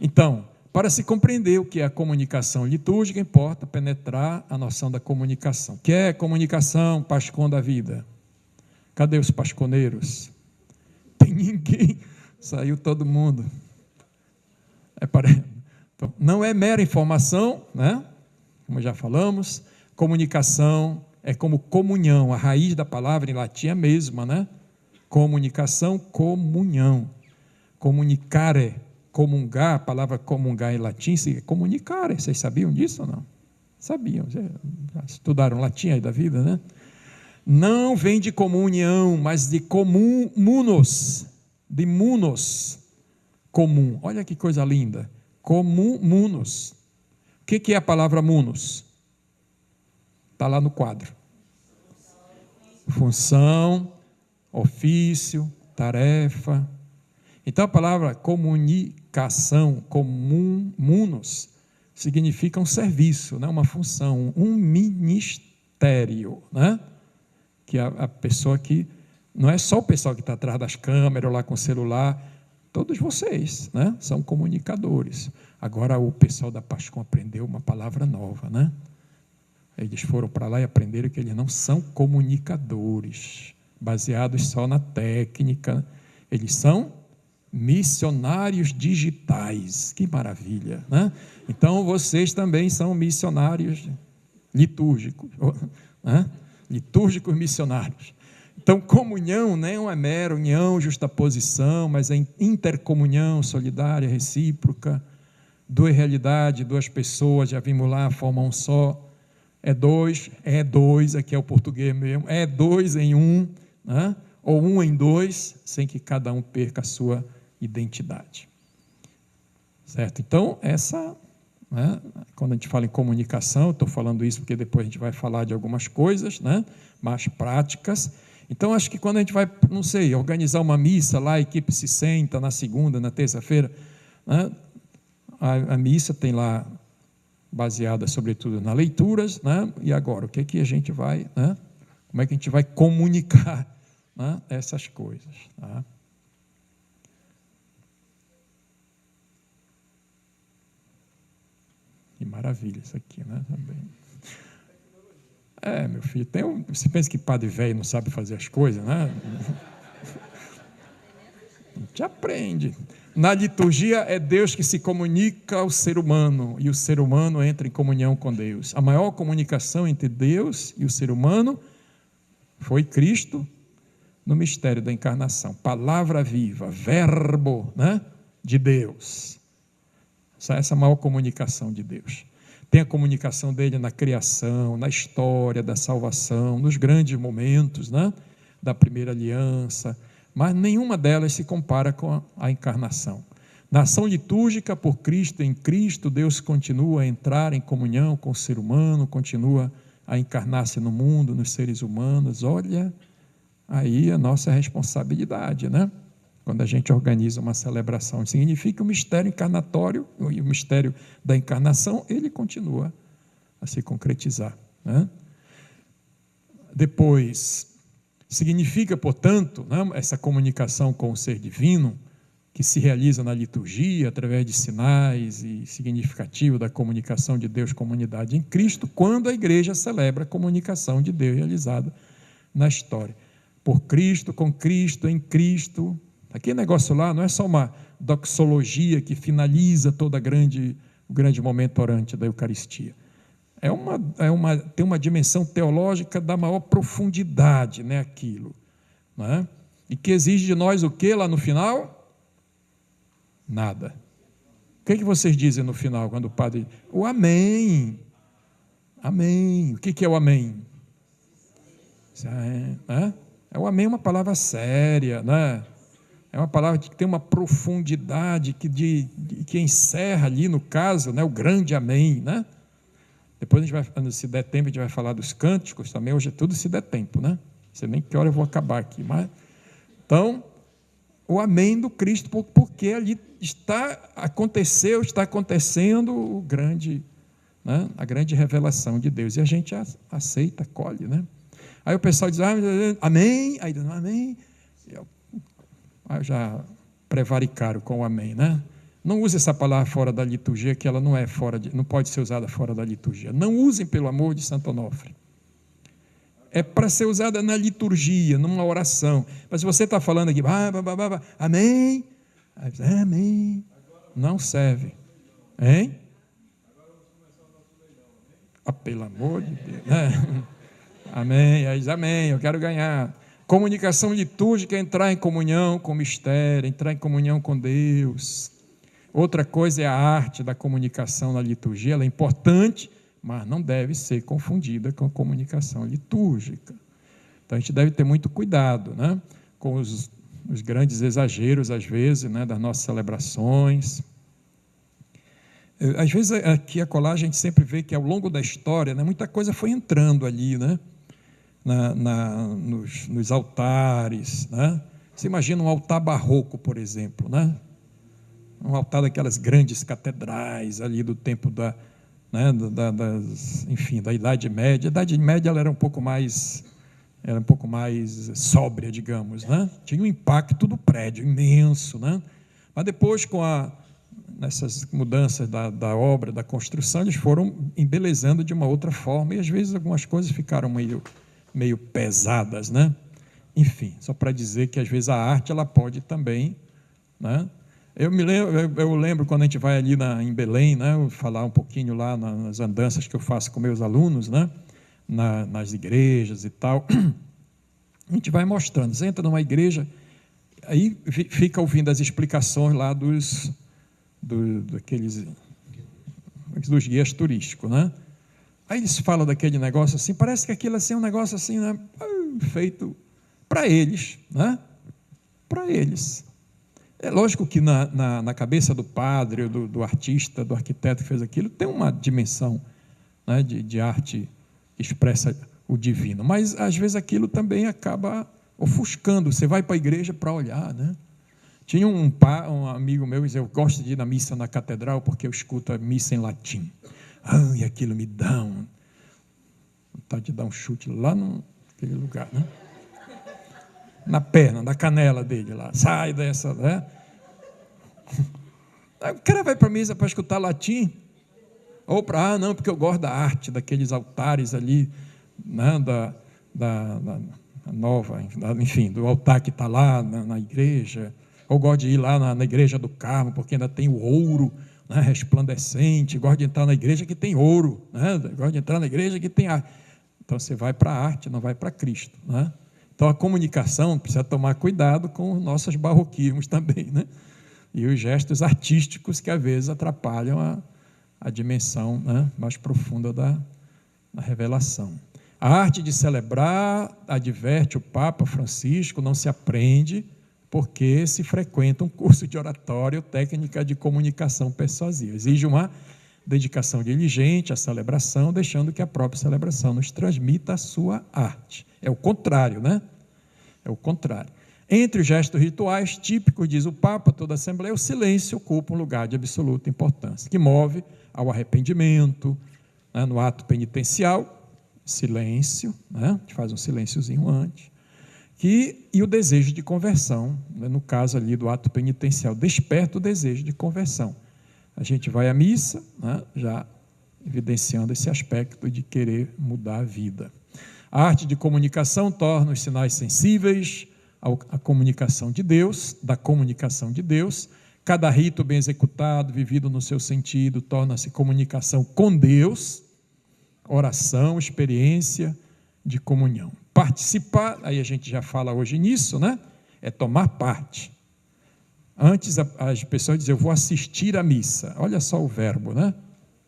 Então, para se compreender o que é a comunicação litúrgica, importa penetrar a noção da comunicação. O que é comunicação, Pascom da vida? Cadê os pasconeiros? Tem ninguém, saiu todo mundo. Então, não é mera informação, né? Como já falamos, comunicação é como comunhão, a raiz da palavra em latim é a mesma, né? Comunicação, comunhão. Comunicare, comungar, a palavra comungar em latim é comunicare. Vocês sabiam disso ou não? Sabiam, já estudaram latim aí da vida, né? Não vem de comunhão, mas de munos, de munos, comum. Olha que coisa linda, munos. O que é a palavra munos? Está lá no quadro. Função, ofício, tarefa. Então a palavra comunicação, munos, significa um serviço, né? Uma função, um ministério, né? Que a pessoa que, não é só o pessoal que está atrás das câmeras, ou lá com o celular, todos vocês, né? São comunicadores. Agora o pessoal da Pascom aprendeu uma palavra nova, né? Eles foram para lá e aprenderam que eles não são comunicadores, baseados só na técnica, eles são missionários digitais. Que maravilha, né? Então vocês também são missionários litúrgicos, né? Litúrgicos missionários. Então, comunhão não é mera união, justaposição, mas é intercomunhão solidária, recíproca, duas realidades, duas pessoas, já vimos lá, formam um só, é dois, aqui é o português mesmo, é dois em um, né? Ou um em dois, sem que cada um perca a sua identidade. Certo? Então, né, quando a gente fala em comunicação, eu estou falando isso porque depois a gente vai falar de algumas coisas, né, mais práticas. Então, acho que quando a gente vai, não sei, organizar uma missa lá, a equipe se senta na segunda, na terça-feira, né, a missa tem lá, baseada sobretudo nas leituras, né, e agora, o que é que a gente vai, né, como é que a gente vai comunicar, né, essas coisas, tá? Que maravilha isso aqui, né? Também. Meu filho, você pensa que padre velho não sabe fazer as coisas, né? A gente aprende. Na liturgia é Deus que se comunica ao ser humano e o ser humano entra em comunhão com Deus. A maior comunicação entre Deus e o ser humano foi Cristo no mistério da encarnação. Palavra viva, verbo, né, de Deus. Essa é a maior comunicação de Deus. Tem a comunicação dele na criação, na história da salvação, nos grandes momentos, né, da primeira aliança, mas nenhuma delas se compara com a encarnação. Na ação litúrgica por Cristo, em Cristo, Deus continua a entrar em comunhão com o ser humano, continua a encarnar-se no mundo, nos seres humanos. Olha aí a nossa responsabilidade, né? Quando a gente organiza uma celebração, significa o mistério encarnatório, e o mistério da encarnação, ele continua a se concretizar, né? Depois, significa, portanto, né, essa comunicação com o ser divino, que se realiza na liturgia, através de sinais e significativo da comunicação de Deus com a humanidade em Cristo, quando a igreja celebra a comunicação de Deus realizada na história. Por Cristo, com Cristo, em Cristo. Aquele negócio lá não é só uma doxologia que finaliza o grande momento orante da Eucaristia. Tem uma dimensão teológica da maior profundidade, né, aquilo, né? E que exige de nós o que lá no final? Nada. O que vocês dizem no final, quando o padre... O amém. Amém. O que é o amém? O amém é uma palavra séria, né? É uma palavra que tem uma profundidade que encerra ali, no caso, né, o grande amém, né? Depois a gente vai, se der tempo, a gente vai falar dos cânticos também. Hoje é tudo se der tempo, né? Não sei nem que hora eu vou acabar aqui. Mas... Então, o amém do Cristo, porque ali está acontecendo o grande, né, a grande revelação de Deus. E a gente aceita, acolhe, né? Aí o pessoal diz, amém, aí diz, amém. Aí já prevaricaram com o amém, né? Não use essa palavra fora da liturgia, que ela não pode ser usada fora da liturgia. Não usem, pelo amor de Santo Onofre. É para ser usada na liturgia, numa oração. Mas se você está falando aqui, amém, amém, não serve. Hein? Pelo amor de Deus. Amém, aí diz, amém, eu quero ganhar. Comunicação litúrgica é entrar em comunhão com o mistério, entrar em comunhão com Deus. Outra coisa é a arte da comunicação na liturgia, ela é importante, mas não deve ser confundida com a comunicação litúrgica. Então a gente deve ter muito cuidado, né, com os grandes exageros, às vezes, né, das nossas celebrações. Às vezes, aqui a acolá, a gente sempre vê que ao longo da história, né, muita coisa foi entrando ali, né, nos altares, né? Você imagina um altar barroco, por exemplo, né? Um altar daquelas grandes catedrais ali do tempo da Idade Média. A Idade Média ela era um pouco mais sóbria, digamos, né? Tinha um impacto do prédio imenso, né? Mas depois, nessas mudanças da obra, da construção, eles foram embelezando de uma outra forma, e às vezes algumas coisas ficaram meio pesadas, né? Enfim, só para dizer que às vezes a arte ela pode também, né? Eu lembro quando a gente vai ali em Belém, né, falar um pouquinho lá nas andanças que eu faço com meus alunos, né, nas igrejas e tal. A gente vai mostrando, você entra numa igreja, aí fica ouvindo as explicações lá dos guias turísticos, né? Aí eles falam daquele negócio assim, parece que aquilo assim, é um negócio assim, né, feito para eles, né? Para eles. É lógico que na cabeça do padre, do artista, do arquiteto que fez aquilo, tem uma dimensão, né, de arte que expressa o divino, mas às vezes aquilo também acaba ofuscando. Você vai para a igreja para olhar, né? Tinha um amigo meu que dizia, eu gosto de ir na missa na catedral porque eu escuto a missa em latim. E aquilo me dá vontade de dar um chute lá naquele lugar, né? Na perna, na canela dele lá, sai dessa, né? O cara vai para a missa para escutar latim, ou não, porque eu gosto da arte, daqueles altares ali, né, da nova, enfim, do altar que está lá na igreja, ou gosto de ir lá na igreja do Carmo, porque ainda tem o ouro, né, resplandecente, gosto de entrar na igreja que tem ouro, né, gosto de entrar na igreja que tem arte. Então você vai para a arte, não vai para Cristo, né? Então, a comunicação precisa tomar cuidado com os nossos barroquismos também, né? E os gestos artísticos que, às vezes, atrapalham a dimensão, né, mais profunda da revelação. A arte de celebrar, adverte o Papa Francisco, não se aprende, porque se frequenta um curso de oratório, técnica de comunicação persuasiva. Exige uma dedicação diligente à celebração, deixando que a própria celebração nos transmita a sua arte. É o contrário, né? É o contrário. Entre os gestos rituais típicos, diz o Papa, toda a Assembleia, o silêncio ocupa um lugar de absoluta importância, que move ao arrependimento, né? No ato penitencial, silêncio, né? A gente faz um silênciozinho antes, e o desejo de conversão, né? No caso ali do ato penitencial, desperta o desejo de conversão. A gente vai à missa, né? Já evidenciando esse aspecto de querer mudar a vida. A arte de comunicação torna os sinais sensíveis à comunicação de Deus, da comunicação de Deus. Cada rito bem executado, vivido no seu sentido, torna-se comunicação com Deus, oração, experiência de comunhão. Participar, aí a gente já fala hoje nisso, né? É tomar parte. Antes as pessoas diziam, eu vou assistir à missa. Olha só o verbo, né?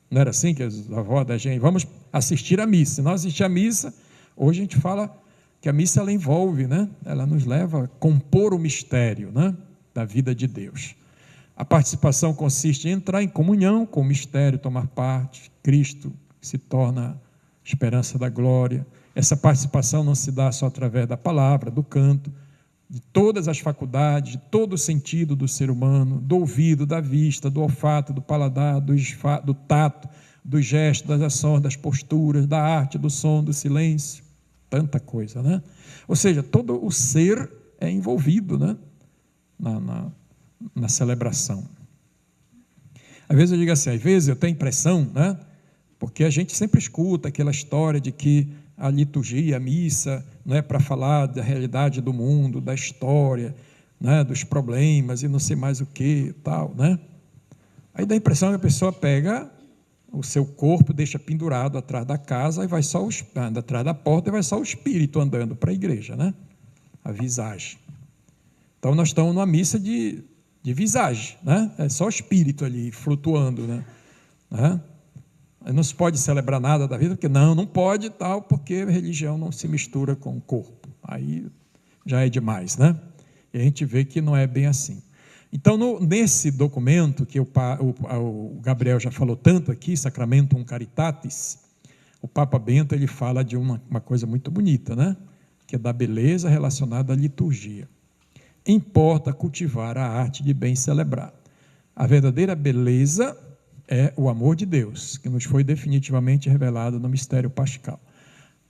Não era assim que as avós da gente, vamos assistir à missa. Se não assistir à missa, hoje a gente fala que a missa ela envolve, né? Ela nos leva a compor o mistério, né? Da vida de Deus. A participação consiste em entrar em comunhão com o mistério, tomar parte. Cristo se torna esperança da glória. Essa participação não se dá só através da palavra, do canto, de todas as faculdades, de todo o sentido do ser humano, do ouvido, da vista, do olfato, do paladar, do tato, dos gestos, das ações, das posturas, da arte, do som, do silêncio, tanta coisa, né? Ou seja, todo o ser é envolvido, né? Na celebração. Às vezes eu digo assim, às vezes eu tenho a impressão, né? Porque a gente sempre escuta aquela história de que a liturgia, a missa, não é para falar da realidade do mundo, da história, né, dos problemas e não sei mais o que, tal, né? Aí dá a impressão que a pessoa pega o seu corpo, deixa pendurado atrás da casa e vai só atrás da porta e vai só o espírito andando para a igreja, né? A visagem. Então nós estamos numa missa de visagem, né? É só o espírito ali flutuando, né? Não se pode celebrar nada da vida, porque não pode tal, porque a religião não se mistura com o corpo. Aí já é demais, né? E a gente vê que não é bem assim. Então, nesse documento, que o Gabriel já falou tanto aqui, Sacramentum Caritatis, o Papa Bento ele fala de uma coisa muito bonita, né? Que é da beleza relacionada à liturgia. Importa cultivar a arte de bem celebrar. A verdadeira beleza é o amor de Deus, que nos foi definitivamente revelado no mistério pascal.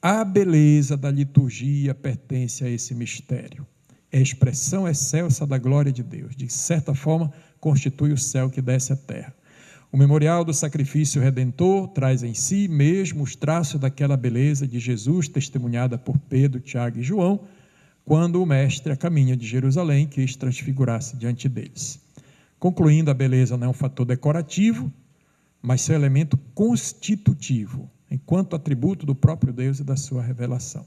A beleza da liturgia pertence a esse mistério. É a expressão excelsa da glória de Deus. De certa forma, constitui o céu que desce à terra. O memorial do sacrifício redentor traz em si mesmo os traços daquela beleza de Jesus, testemunhada por Pedro, Tiago e João, quando o mestre a caminho de Jerusalém quis transfigurar-se diante deles. Concluindo, a beleza não é um fator decorativo, mas seu elemento constitutivo, enquanto atributo do próprio Deus e da sua revelação.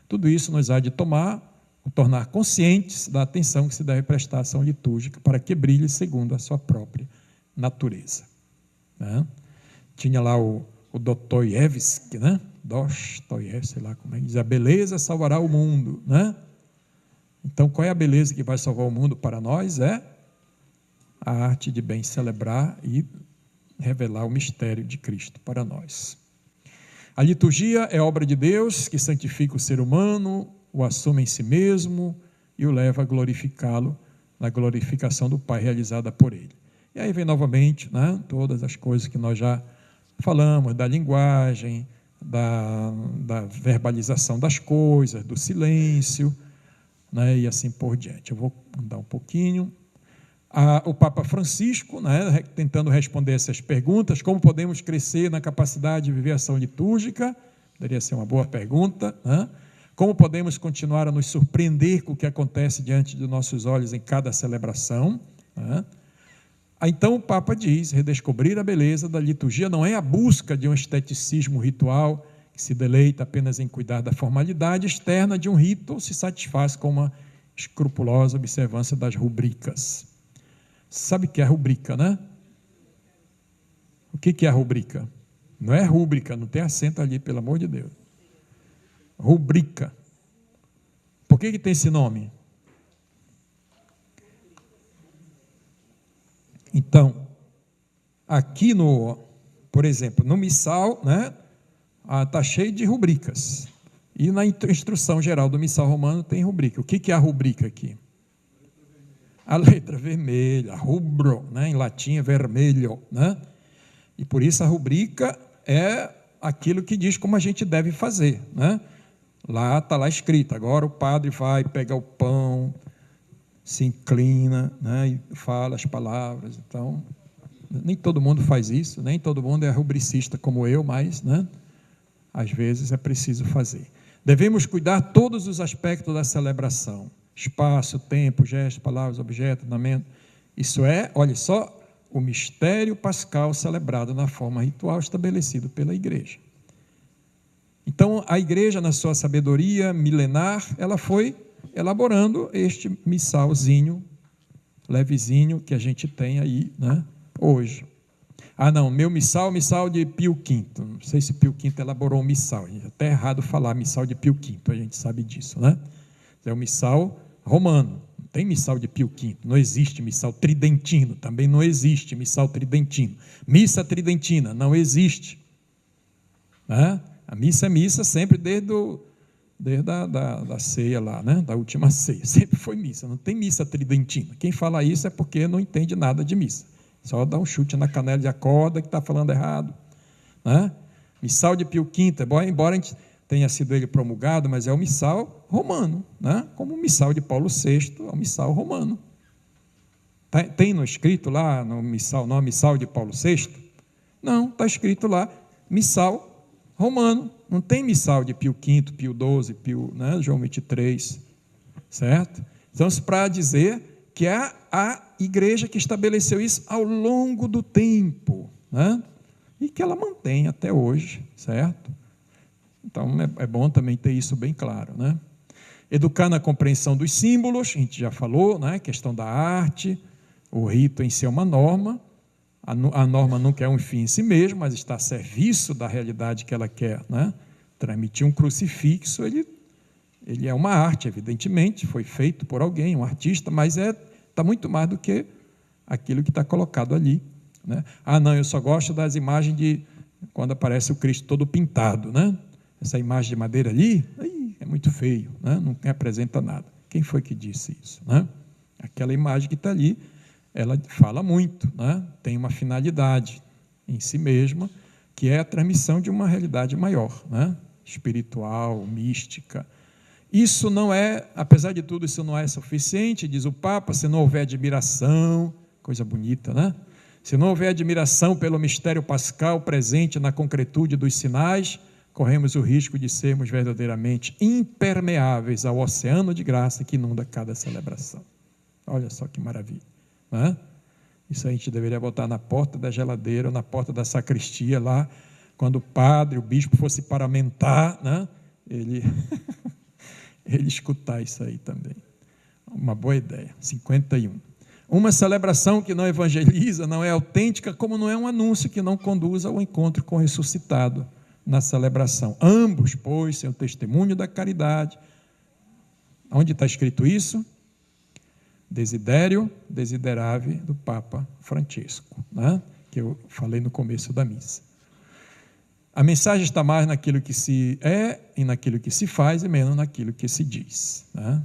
Tudo isso nos há de tornar conscientes da atenção que se deve prestar à ação litúrgica para que brilhe segundo a sua própria natureza. Né? Tinha lá o Dostoiévski, né? Dostoiévski, sei lá como é que diz, a beleza salvará o mundo. Né? Então, qual é a beleza que vai salvar o mundo para nós? É a arte de bem celebrar e revelar o mistério de Cristo para nós. A liturgia é obra de Deus que santifica o ser humano, o assume em si mesmo e o leva a glorificá-lo na glorificação do Pai realizada por ele. E aí vem novamente, né, todas as coisas que nós já falamos, da linguagem, da verbalização das coisas, do silêncio, né, e assim por diante. Eu vou mudar um pouquinho. O Papa Francisco, né, tentando responder essas perguntas, como podemos crescer na capacidade de viver a ação litúrgica? Poderia ser uma boa pergunta. Né? Como podemos continuar a nos surpreender com o que acontece diante de nossos olhos em cada celebração? Né? Então o Papa diz, redescobrir a beleza da liturgia não é a busca de um esteticismo ritual que se deleita apenas em cuidar da formalidade externa de um rito ou se satisfaz com uma escrupulosa observância das rubricas. Sabe o que é rubrica, né? O que é a rubrica? Não é rúbrica, não tem acento ali, pelo amor de Deus. Rubrica. Por que tem esse nome? Então, aqui por exemplo, no missal, né, está cheio de rubricas. E na instrução geral do missal romano tem rubrica. O que é a rubrica aqui? A letra vermelha, rubro, né, em latim é vermelho, né? E por isso a rubrica é aquilo que diz como a gente deve fazer, né? Lá está lá escrito, agora o padre vai pegar o pão, se inclina, né, e fala as palavras. Então, nem todo mundo faz isso, nem todo mundo é rubricista como eu, mas, né, às vezes é preciso fazer. Devemos cuidar todos os aspectos da celebração: espaço, tempo, gesto, palavras, objeto, ornamento. Isso é, olha só, o mistério pascal celebrado na forma ritual estabelecido pela igreja. Então, a igreja, na sua sabedoria milenar, ela foi elaborando este missalzinho, levezinho, que a gente tem aí, né, hoje. Ah, não, meu missal de Pio V. Não sei se Pio V elaborou um missal. É até errado falar missal de Pio V, a gente sabe disso, né? É o missal romano. Não tem missal de Pio V. Não existe missal tridentino. Também não existe missal tridentino. Missa tridentina não existe. Né? A missa é missa sempre desde a ceia lá, né? Da última ceia. Sempre foi missa. Não tem missa tridentina. Quem fala isso é porque não entende nada de missa. Só dá um chute na canela e acorda que está falando errado. Né? Missal de Pio V, embora a gente tenha sido ele promulgado, mas é o missal romano, né? Como o missal de Paulo VI é o missal romano. Tem no escrito lá, no missal de Paulo VI? Não, está escrito lá, missal romano. Não tem missal de Pio V, Pio XII, né, João 23, certo? Então, isso para dizer que é a igreja que estabeleceu isso ao longo do tempo, né? E que ela mantém até hoje, certo? Então, é bom também ter isso bem claro, né? Educar na compreensão dos símbolos, a gente já falou, né? Questão da arte, o rito em si é uma norma, a norma nunca é um fim em si mesmo, mas está a serviço da realidade que ela quer, né, transmitir. Um crucifixo, ele é uma arte, evidentemente, foi feito por alguém, um artista, mas está muito mais do que aquilo que está colocado ali, né? Ah, não, eu só gosto das imagens de quando aparece o Cristo todo pintado, né? Essa imagem de madeira ali, é muito feio, né? Não representa nada. Quem foi que disse isso, né? Aquela imagem que está ali, ela fala muito, né? Tem uma finalidade em si mesma, que é a transmissão de uma realidade maior, né? Espiritual, mística. Isso não é, apesar de tudo, isso não é suficiente, diz o Papa, se não houver admiração, coisa bonita, né? Se não houver admiração pelo mistério pascal presente na concretude dos sinais, corremos o risco de sermos verdadeiramente impermeáveis ao oceano de graça que inunda cada celebração. Olha só que maravilha, né? Isso a gente deveria botar na porta da geladeira, ou na porta da sacristia, lá, quando o padre, o bispo fosse paramentar, né? Ele escutar isso aí também. Uma boa ideia. 51. Uma celebração que não evangeliza, não é autêntica, como não é um anúncio que não conduz ao encontro com o ressuscitado na celebração. Ambos, pois, são o testemunho da caridade. Onde está escrito isso? Desidério, desiderave do Papa Francisco, né? Que eu falei no começo da missa. A mensagem está mais naquilo que se é e naquilo que se faz e menos naquilo que se diz, né?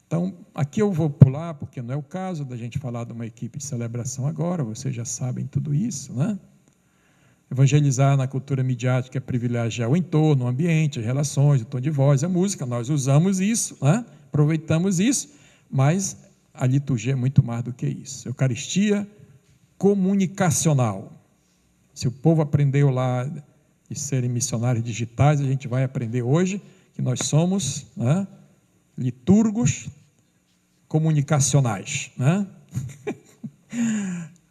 Então, aqui eu vou pular, porque não é o caso da gente falar de uma equipe de celebração agora, vocês já sabem tudo isso, né? Evangelizar na cultura midiática é privilegiar o entorno, o ambiente, as relações, o tom de voz, a música, nós usamos isso, né? Aproveitamos isso, mas a liturgia é muito mais do que isso. Eucaristia comunicacional. Se o povo aprendeu lá de serem missionários digitais, a gente vai aprender hoje que nós somos, né, liturgos comunicacionais, né?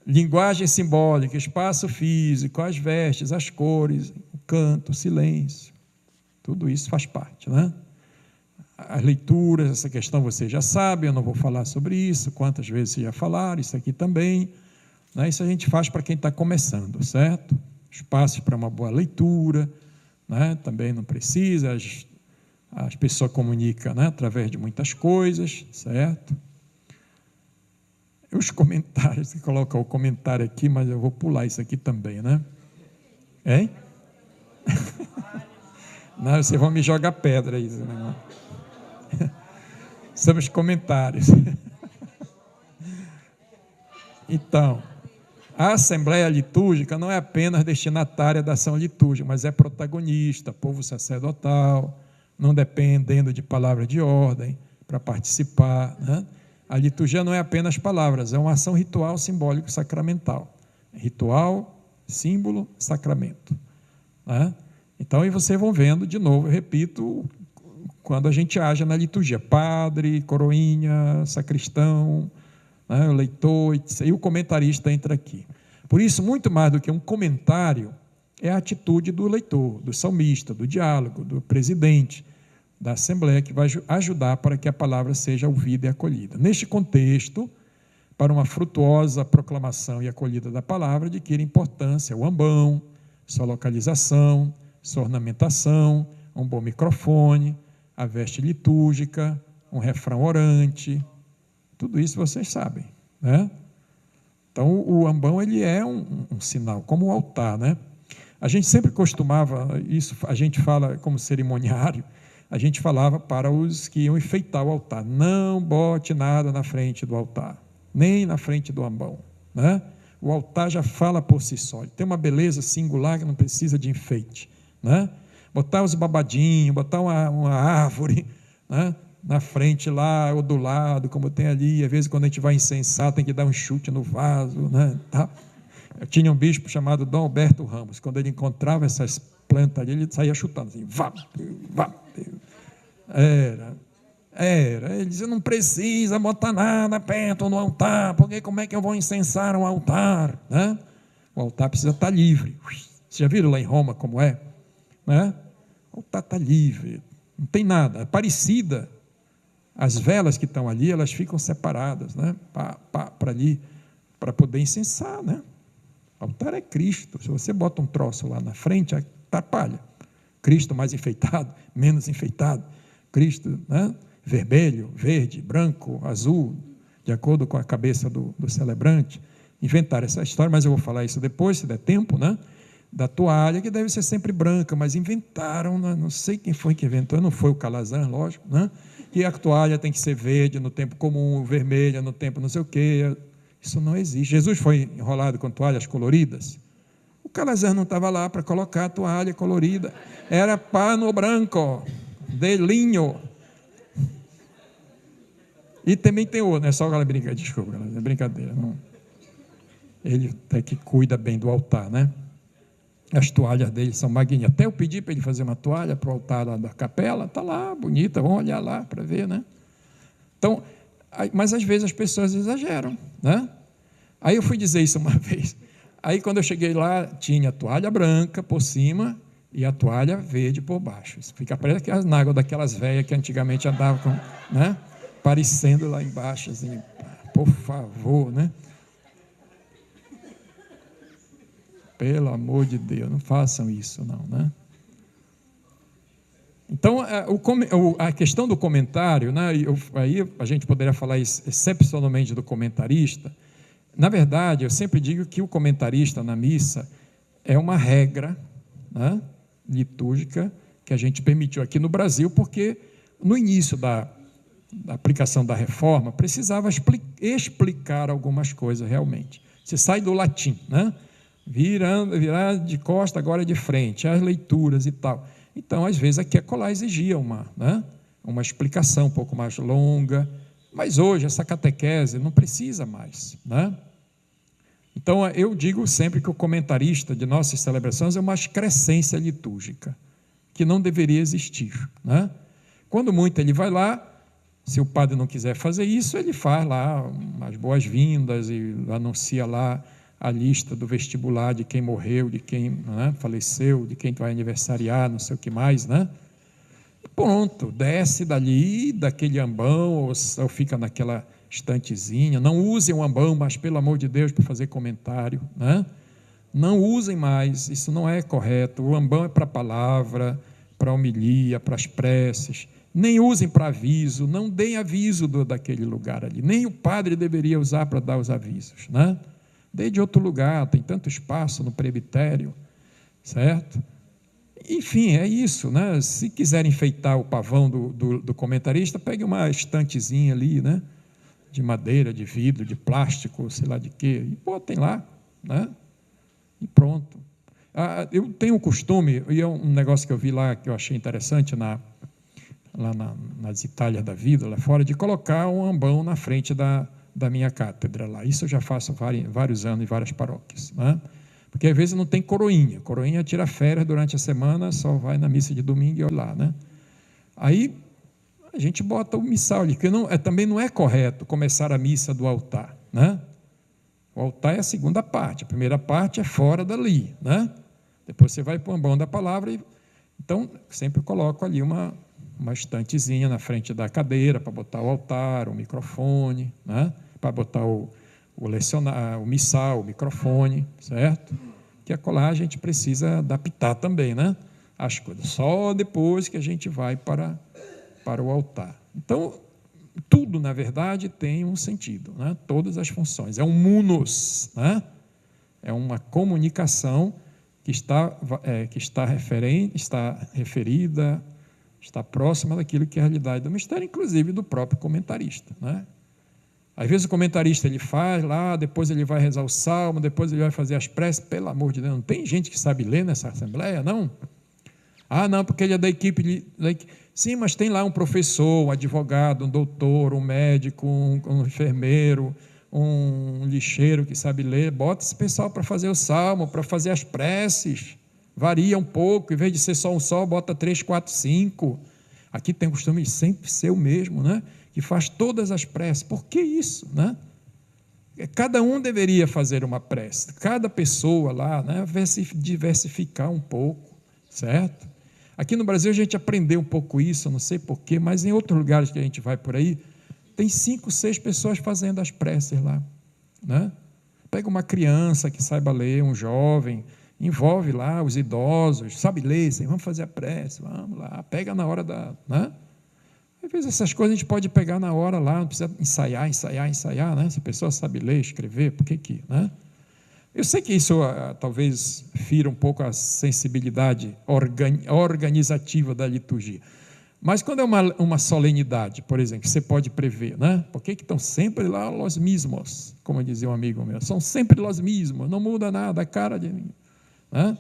Linguagem simbólica, espaço físico, as vestes, as cores, o canto, o silêncio, tudo isso faz parte, né? As leituras, essa questão vocês já sabem, eu não vou falar sobre isso, quantas vezes vocês já falaram, isso aqui também, né? Isso a gente faz para quem está começando, certo? Espaços para uma boa leitura, né? Também não precisa, as pessoas comunicam, né, através de muitas coisas, certo? os comentários, você coloca o comentário aqui, mas eu vou pular isso aqui também, né? Hein? Não, vocês vão me jogar pedra aí. Né? São os comentários. Então, a Assembleia Litúrgica não é apenas destinatária da ação litúrgica, mas é protagonista, povo sacerdotal, não dependendo de palavra de ordem para participar, né? A liturgia não é apenas palavras, é uma ação ritual, simbólico, sacramental. Ritual, símbolo, sacramento. Né? Então, aí vocês vão vendo, de novo, eu repito, quando a gente age na liturgia, padre, coroinha, sacristão, né, o leitor, e o comentarista entra aqui. Por isso, muito mais do que um comentário, é a atitude do leitor, do salmista, do diálogo, do presidente da Assembleia, que vai ajudar para que a palavra seja ouvida e acolhida. Neste contexto, para uma frutuosa proclamação e acolhida da palavra, adquire importância o ambão, sua localização, sua ornamentação, um bom microfone, a veste litúrgica, um refrão orante, tudo isso vocês sabem, né? Então, o ambão ele é um sinal, como o altar, né? A gente sempre costumava, isso a gente fala como cerimoniário, a gente falava para os que iam enfeitar o altar, não bote nada na frente do altar, nem na frente do ambão, né? O altar já fala por si só, ele tem uma beleza singular que não precisa de enfeite, né? Botar os babadinhos, botar uma árvore, né, na frente lá ou do lado, como tem ali, às vezes quando a gente vai incensar tem que dar um chute no vaso, né? Tá? Eu tinha um bispo chamado Dom Alberto Ramos, quando ele encontrava essas plantas ali, ele saía chutando assim, vá. Ele dizia, não precisa botar nada perto no altar, porque como é que eu vou incensar um altar, né? O altar precisa estar livre. Vocês já viram lá em Roma como é? Né? O altar está livre, não tem nada, é parecida. As velas que estão ali, elas ficam separadas, né? Para ali, para poder incensar, né? O altar é Cristo. Se você bota um troço lá na frente, atrapalha. Cristo mais enfeitado, menos enfeitado. Cristo, né? Vermelho, verde, branco, azul, de acordo com a cabeça do celebrante. Inventaram essa história, mas eu vou falar isso depois, se der tempo, né? Da toalha, que deve ser sempre branca, mas inventaram, né? Não sei quem foi que inventou, não foi o Calazan, lógico, né? Que a toalha tem que ser verde no tempo comum, vermelha no tempo não sei o quê. Isso não existe. Jesus foi enrolado com toalhas coloridas. O Calazan não estava lá para colocar a toalha colorida. Era pano branco, de linho. E também tem outro, não é só aquela brincadeira, desculpa, é brincadeira. Não. Ele até que cuida bem do altar, né? As toalhas dele são magníficas. Até eu pedi para ele fazer uma toalha para o altar lá da capela, está lá, bonita, vamos olhar lá para ver, né? Então, mas às vezes as pessoas exageram, né? Aí eu fui dizer isso uma vez. Aí quando eu cheguei lá, tinha a toalha branca por cima e a toalha verde por baixo. Isso fica parece as náguas daquelas velhas que antigamente andavam com, né? Aparecendo lá embaixo, assim, por favor, né? Pelo amor de Deus, não façam isso, não, né? Então, a questão do comentário, né, aí a gente poderia falar excepcionalmente do comentarista. Na verdade, eu sempre digo que o comentarista na missa é uma regra, né, litúrgica que a gente permitiu aqui no Brasil, porque no início da aplicação da reforma precisava explicar algumas coisas realmente. Você sai do latim, né? Virar de costa, agora de frente, as leituras e tal. Então, às vezes, aqui a colar exigia uma explicação um pouco mais longa, mas hoje essa catequese não precisa mais, né? Então, eu digo sempre que o comentarista de nossas celebrações é uma excrescência litúrgica, que não deveria existir, né? Quando muito ele vai lá, se o padre não quiser fazer isso, ele faz lá umas boas-vindas e anuncia lá a lista do vestibular de quem morreu, de quem, né, faleceu, de quem vai aniversariar, não sei o que mais, né? Pronto, desce dali, daquele ambão, ou fica naquela estantezinha. Não usem o ambão, mas pelo amor de Deus, para fazer comentário, né? Não usem mais, isso não é correto. O ambão é para a palavra, para a homilia, para as preces, Nem usem para aviso, não deem aviso daquele lugar ali. Nem o padre deveria usar para dar os avisos, né? Dê de outro lugar, tem tanto espaço no presbitério, certo? Enfim, é isso, né? Se quiserem enfeitar o pavão do comentarista, pegue uma estantezinha ali, né? De madeira, de vidro, de plástico, sei lá de quê, e botem lá, né? E pronto. Eu tenho o costume, e é um negócio que eu vi lá, que eu achei interessante, lá nas Itálias da vida, lá fora, de colocar um ambão na frente da minha cátedra lá. Isso eu já faço vários anos em várias paróquias, né? Porque às vezes não tem coroinha. Coroinha tira férias durante a semana, só vai na missa de domingo e olha lá, né? Aí a gente bota o missal ali, que também não é correto começar a missa do altar, né? O altar é a segunda parte, a primeira parte é fora dali, né? Depois você vai para o ambão da palavra, então sempre coloco ali uma estantezinha na frente da cadeira para botar o altar, o microfone, né? Para botar o missal, o microfone, certo? Que acolá a gente precisa adaptar também, né? As coisas. Só depois que a gente vai para o altar. Então, tudo, na verdade, tem um sentido, né? Todas as funções. É um munus, né? É uma comunicação que está referida, está próxima daquilo que é a realidade do mistério, inclusive do próprio comentarista, né? Às vezes o comentarista ele faz lá, depois ele vai rezar o salmo, depois ele vai fazer as preces. Pelo amor de Deus, não tem gente que sabe ler nessa assembleia, não? Ah, não, porque ele é da equipe. Sim, mas tem lá um professor, um advogado, um doutor, um médico, um enfermeiro, um lixeiro que sabe ler. Bota esse pessoal para fazer o salmo, para fazer as preces. Varia um pouco, em vez de ser só um só, bota 3, 4, 5. Aqui tem o costume de sempre ser o mesmo, né? Que faz todas as preces. Por que isso, né? Cada um deveria fazer uma prece, cada pessoa lá, né? Diversificar um pouco, certo? Aqui no Brasil a gente aprendeu um pouco isso, eu não sei porquê, mas em outros lugares que a gente vai por aí, tem 5, 6 pessoas fazendo as preces lá, né? Pega uma criança que saiba ler, um jovem, envolve lá os idosos, sabe ler, assim, vamos fazer a prece, vamos lá, pega na hora né? Às vezes essas coisas a gente pode pegar na hora lá, não precisa ensaiar, né? Se a pessoa sabe ler, escrever, por que, né? Eu sei que isso talvez fira um pouco a sensibilidade organizativa da liturgia, mas quando é uma solenidade, por exemplo, que você pode prever, né? Por que estão sempre lá os mesmos, como dizia um amigo meu, são sempre os mesmos, não muda nada, a cara de mim, né?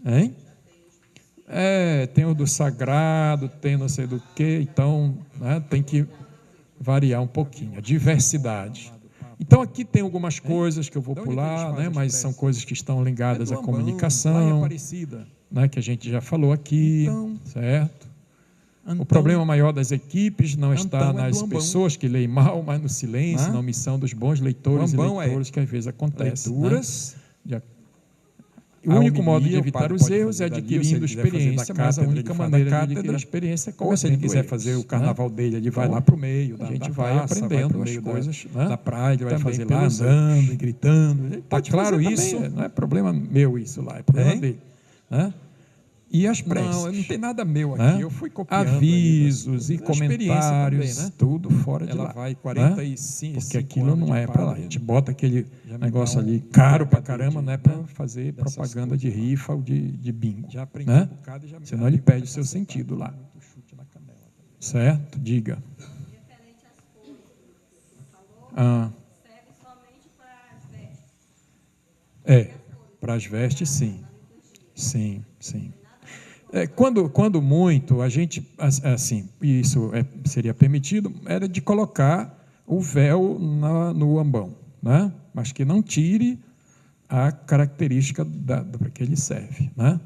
Hein? Tem o do sagrado, tem não sei do que, então, né, tem que variar um pouquinho, a diversidade. Então, aqui tem algumas coisas que eu vou pular, né, mas são coisas que estão ligadas à comunicação, né, que a gente já falou aqui, certo? O problema maior das equipes não está nas pessoas que leem mal, mas no silêncio, na omissão dos bons leitores e leitores, que às vezes acontece. Né? O único modo de evitar os erros é adquirindo experiência, mas a única maneira de adquirir experiência é cometendo. Ou se ele quiser fazer o carnaval dele, ele vai lá para o meio, a gente vai aprendendo as coisas da praia, ele vai fazer lá andando e gritando. Está claro isso? Não é problema meu isso lá, é problema dele. E as preces. Não tem nada meu aqui, né? eu fui copiando. Avisos e comentários, também, né? tudo fora de Ela lá. vai 45 né? Porque aquilo não é para lá. A gente bota aquele já negócio me dá ali caro para trocadilho caramba, não é para fazer propaganda de rifa ou de bingo. Já aprendi né? um bocado e já me Senão ele perde o seu sentido lá. muito chute na canela. Certo? Diga. Referente às cores, você falou, Ah, serve somente para as vestes. para as vestes, sim. Sim, sim. Quando muito, a gente, assim, isso seria permitido, era de colocar o véu no ambão, né? Mas que não tire a característica para que ele serve, né?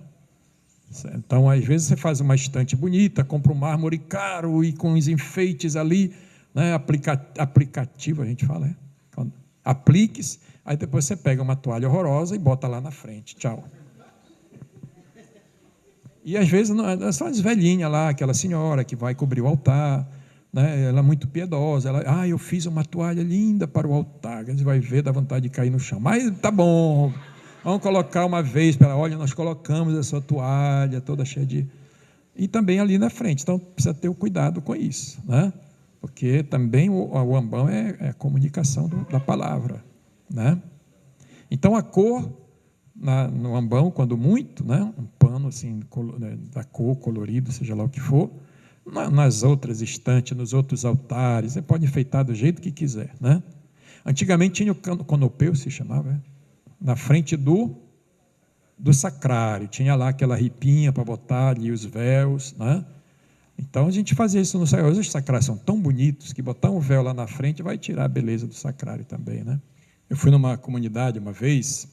Então, às vezes, você faz uma estante bonita, compra um mármore caro e com os enfeites ali, né? Aplicativo, a gente fala, apliques, aí depois você pega uma toalha horrorosa e bota lá na frente, tchau. E às vezes não, são as velhinhas lá, aquela senhora que vai cobrir o altar, né? Ela é muito piedosa, eu fiz uma toalha linda para o altar, você vai ver, dá vontade de cair no chão, mas tá bom, vamos colocar uma vez, olha, nós colocamos essa toalha toda cheia de... e também ali na frente. Então, precisa ter o cuidado com isso, né? Porque também o ambão é a comunicação da palavra, né? Então, a cor no ambão, quando muito, né? Um pano assim, da cor, colorido, seja lá o que for, nas outras estantes, nos outros altares, você pode enfeitar do jeito que quiser, né? Antigamente tinha o conopeu, se chamava, na frente do sacrário, tinha lá aquela ripinha para botar ali os véus, né? Então a gente fazia isso no sacrário. Hoje os sacrários são tão bonitos que botar um véu lá na frente vai tirar a beleza do sacrário também, né? Eu fui numa comunidade uma vez,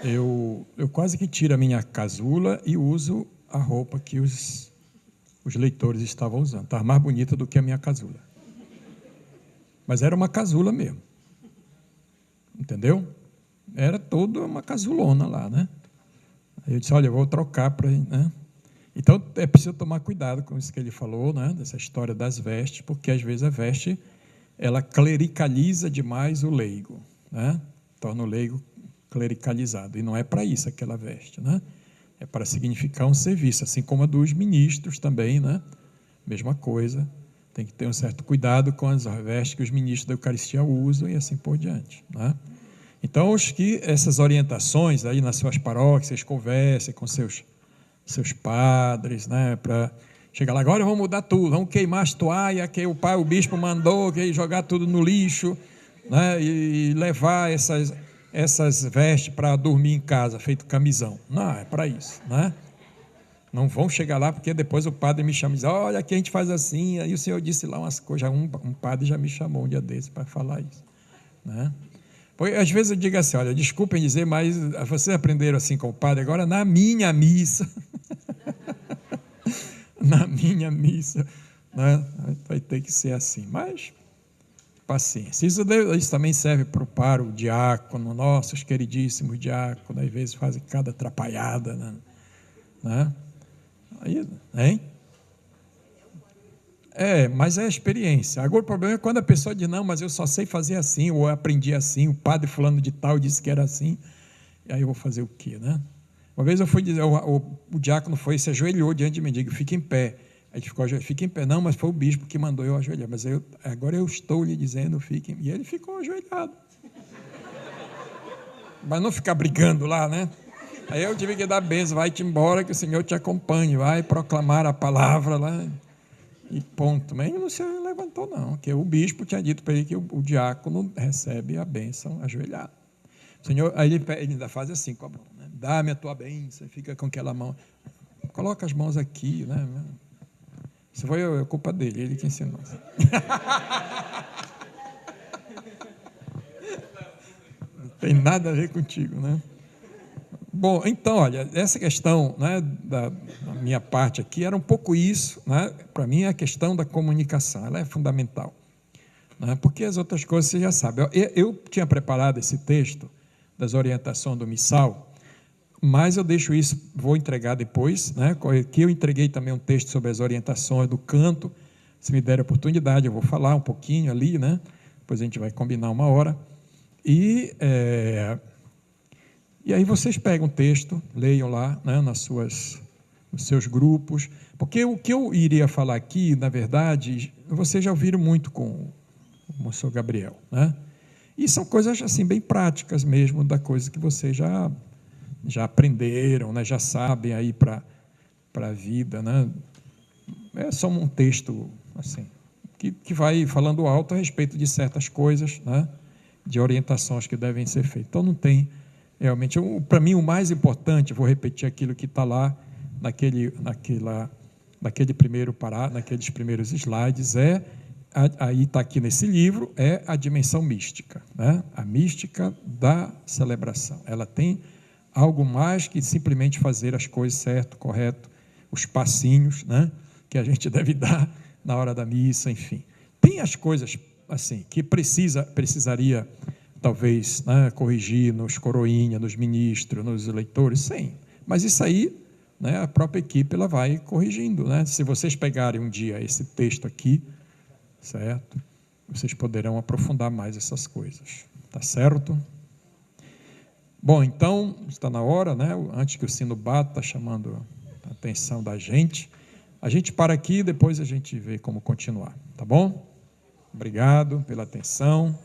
eu quase que tiro a minha casula e uso a roupa que os leitores estavam usando. Estava mais bonita do que a minha casula. Mas era uma casula mesmo. Entendeu? Era toda uma casulona lá, né? Aí eu disse, olha, eu vou trocar para... Né? Então, é preciso tomar cuidado com isso que ele falou, né? Dessa história das vestes, porque às vezes a veste, ela clericaliza demais o leigo, né? Torna o leigo clericalizado. E não é para isso aquela veste, né? É para significar um serviço, assim como a dos ministros também, né? Mesma coisa. Tem que ter um certo cuidado com as vestes que os ministros da Eucaristia usam e assim por diante, né? Então, essas orientações aí nas suas paróquias, vocês conversem com seus padres, né? Para chegar lá, agora vamos mudar tudo, vamos queimar as toalhas que o bispo mandou, que jogar tudo no lixo, né? E levar essas vestes para dormir em casa, feito camisão. Não, é para isso, né? Não vão chegar lá, porque depois o padre me chama e diz, olha, aqui a gente faz assim, aí o senhor disse lá umas coisas, um padre já me chamou um dia desse para falar isso, né? Porque, às vezes eu digo assim, olha, desculpem dizer, mas vocês aprenderam assim com o padre, agora na minha missa, na minha missa, né? Vai ter que ser assim, mas paciência. Isso também serve para o diácono, nossos queridíssimos diáconos, às vezes fazem cada atrapalhada, né? Aí, hein? Mas é a experiência. Agora o problema é quando a pessoa diz, não, mas eu só sei fazer assim, ou eu aprendi assim, o padre fulano de tal disse que era assim, e aí eu vou fazer o quê, né? Uma vez eu fui dizer, o diácono se ajoelhou diante de mim, digo, fica em pé. Aí ele ficou ajoelhado, fica em pé, não, mas foi o bispo que mandou eu ajoelhar, mas agora eu estou lhe dizendo, fique, e ele ficou ajoelhado. Mas não ficar brigando lá, né? Aí eu tive que dar bênção, vai-te embora que o Senhor te acompanhe, vai proclamar a palavra lá, e ponto. Mas ele não se levantou não, porque o bispo tinha dito para ele que o diácono recebe a bênção ajoelhado. O Senhor, aí ele ainda faz assim com a mão, né? Dá-me a tua bênção, fica com aquela mão, coloca as mãos aqui, né? Isso foi a culpa dele, ele que ensinou. Não tem nada a ver contigo, né? Bom, então, olha, essa questão, né, da minha parte aqui era um pouco isso, né? Para mim, a questão da comunicação, ela é fundamental, né? Porque as outras coisas você já sabe. Eu tinha preparado esse texto das orientações do missal, mas eu deixo isso, vou entregar depois, né? Que eu entreguei também um texto sobre as orientações do canto, se me der a oportunidade, eu vou falar um pouquinho ali, né? Depois a gente vai combinar uma hora. E aí vocês pegam o texto, leiam lá, né, nos seus grupos, porque o que eu iria falar aqui, na verdade, vocês já ouviram muito com o Monsenhor Gabriel, né? E são coisas assim bem práticas mesmo, da coisa que vocês já aprenderam, né, já sabem aí para a vida, né? É só um texto assim, que vai falando alto a respeito de certas coisas, né, de orientações que devem ser feitas. Então não tem realmente, para mim o mais importante, vou repetir aquilo que está lá naqueles primeiros slides, aí está aqui nesse livro, é a dimensão mística, né? A mística da celebração. Ela tem algo mais que simplesmente fazer as coisas certo, correto, os passinhos, né, que a gente deve dar na hora da missa, enfim. Tem as coisas assim que precisaria talvez, né, corrigir nos coroinha, nos ministros, nos leitores, sim. Mas isso aí, né, a própria equipe ela vai corrigindo, né? Se vocês pegarem um dia esse texto aqui, certo? Vocês poderão aprofundar mais essas coisas, tá certo? Bom, então, está na hora, né? Antes que o sino bata, chamando a atenção da gente, A gente para aqui, depois a gente vê como continuar, tá bom? Obrigado pela atenção.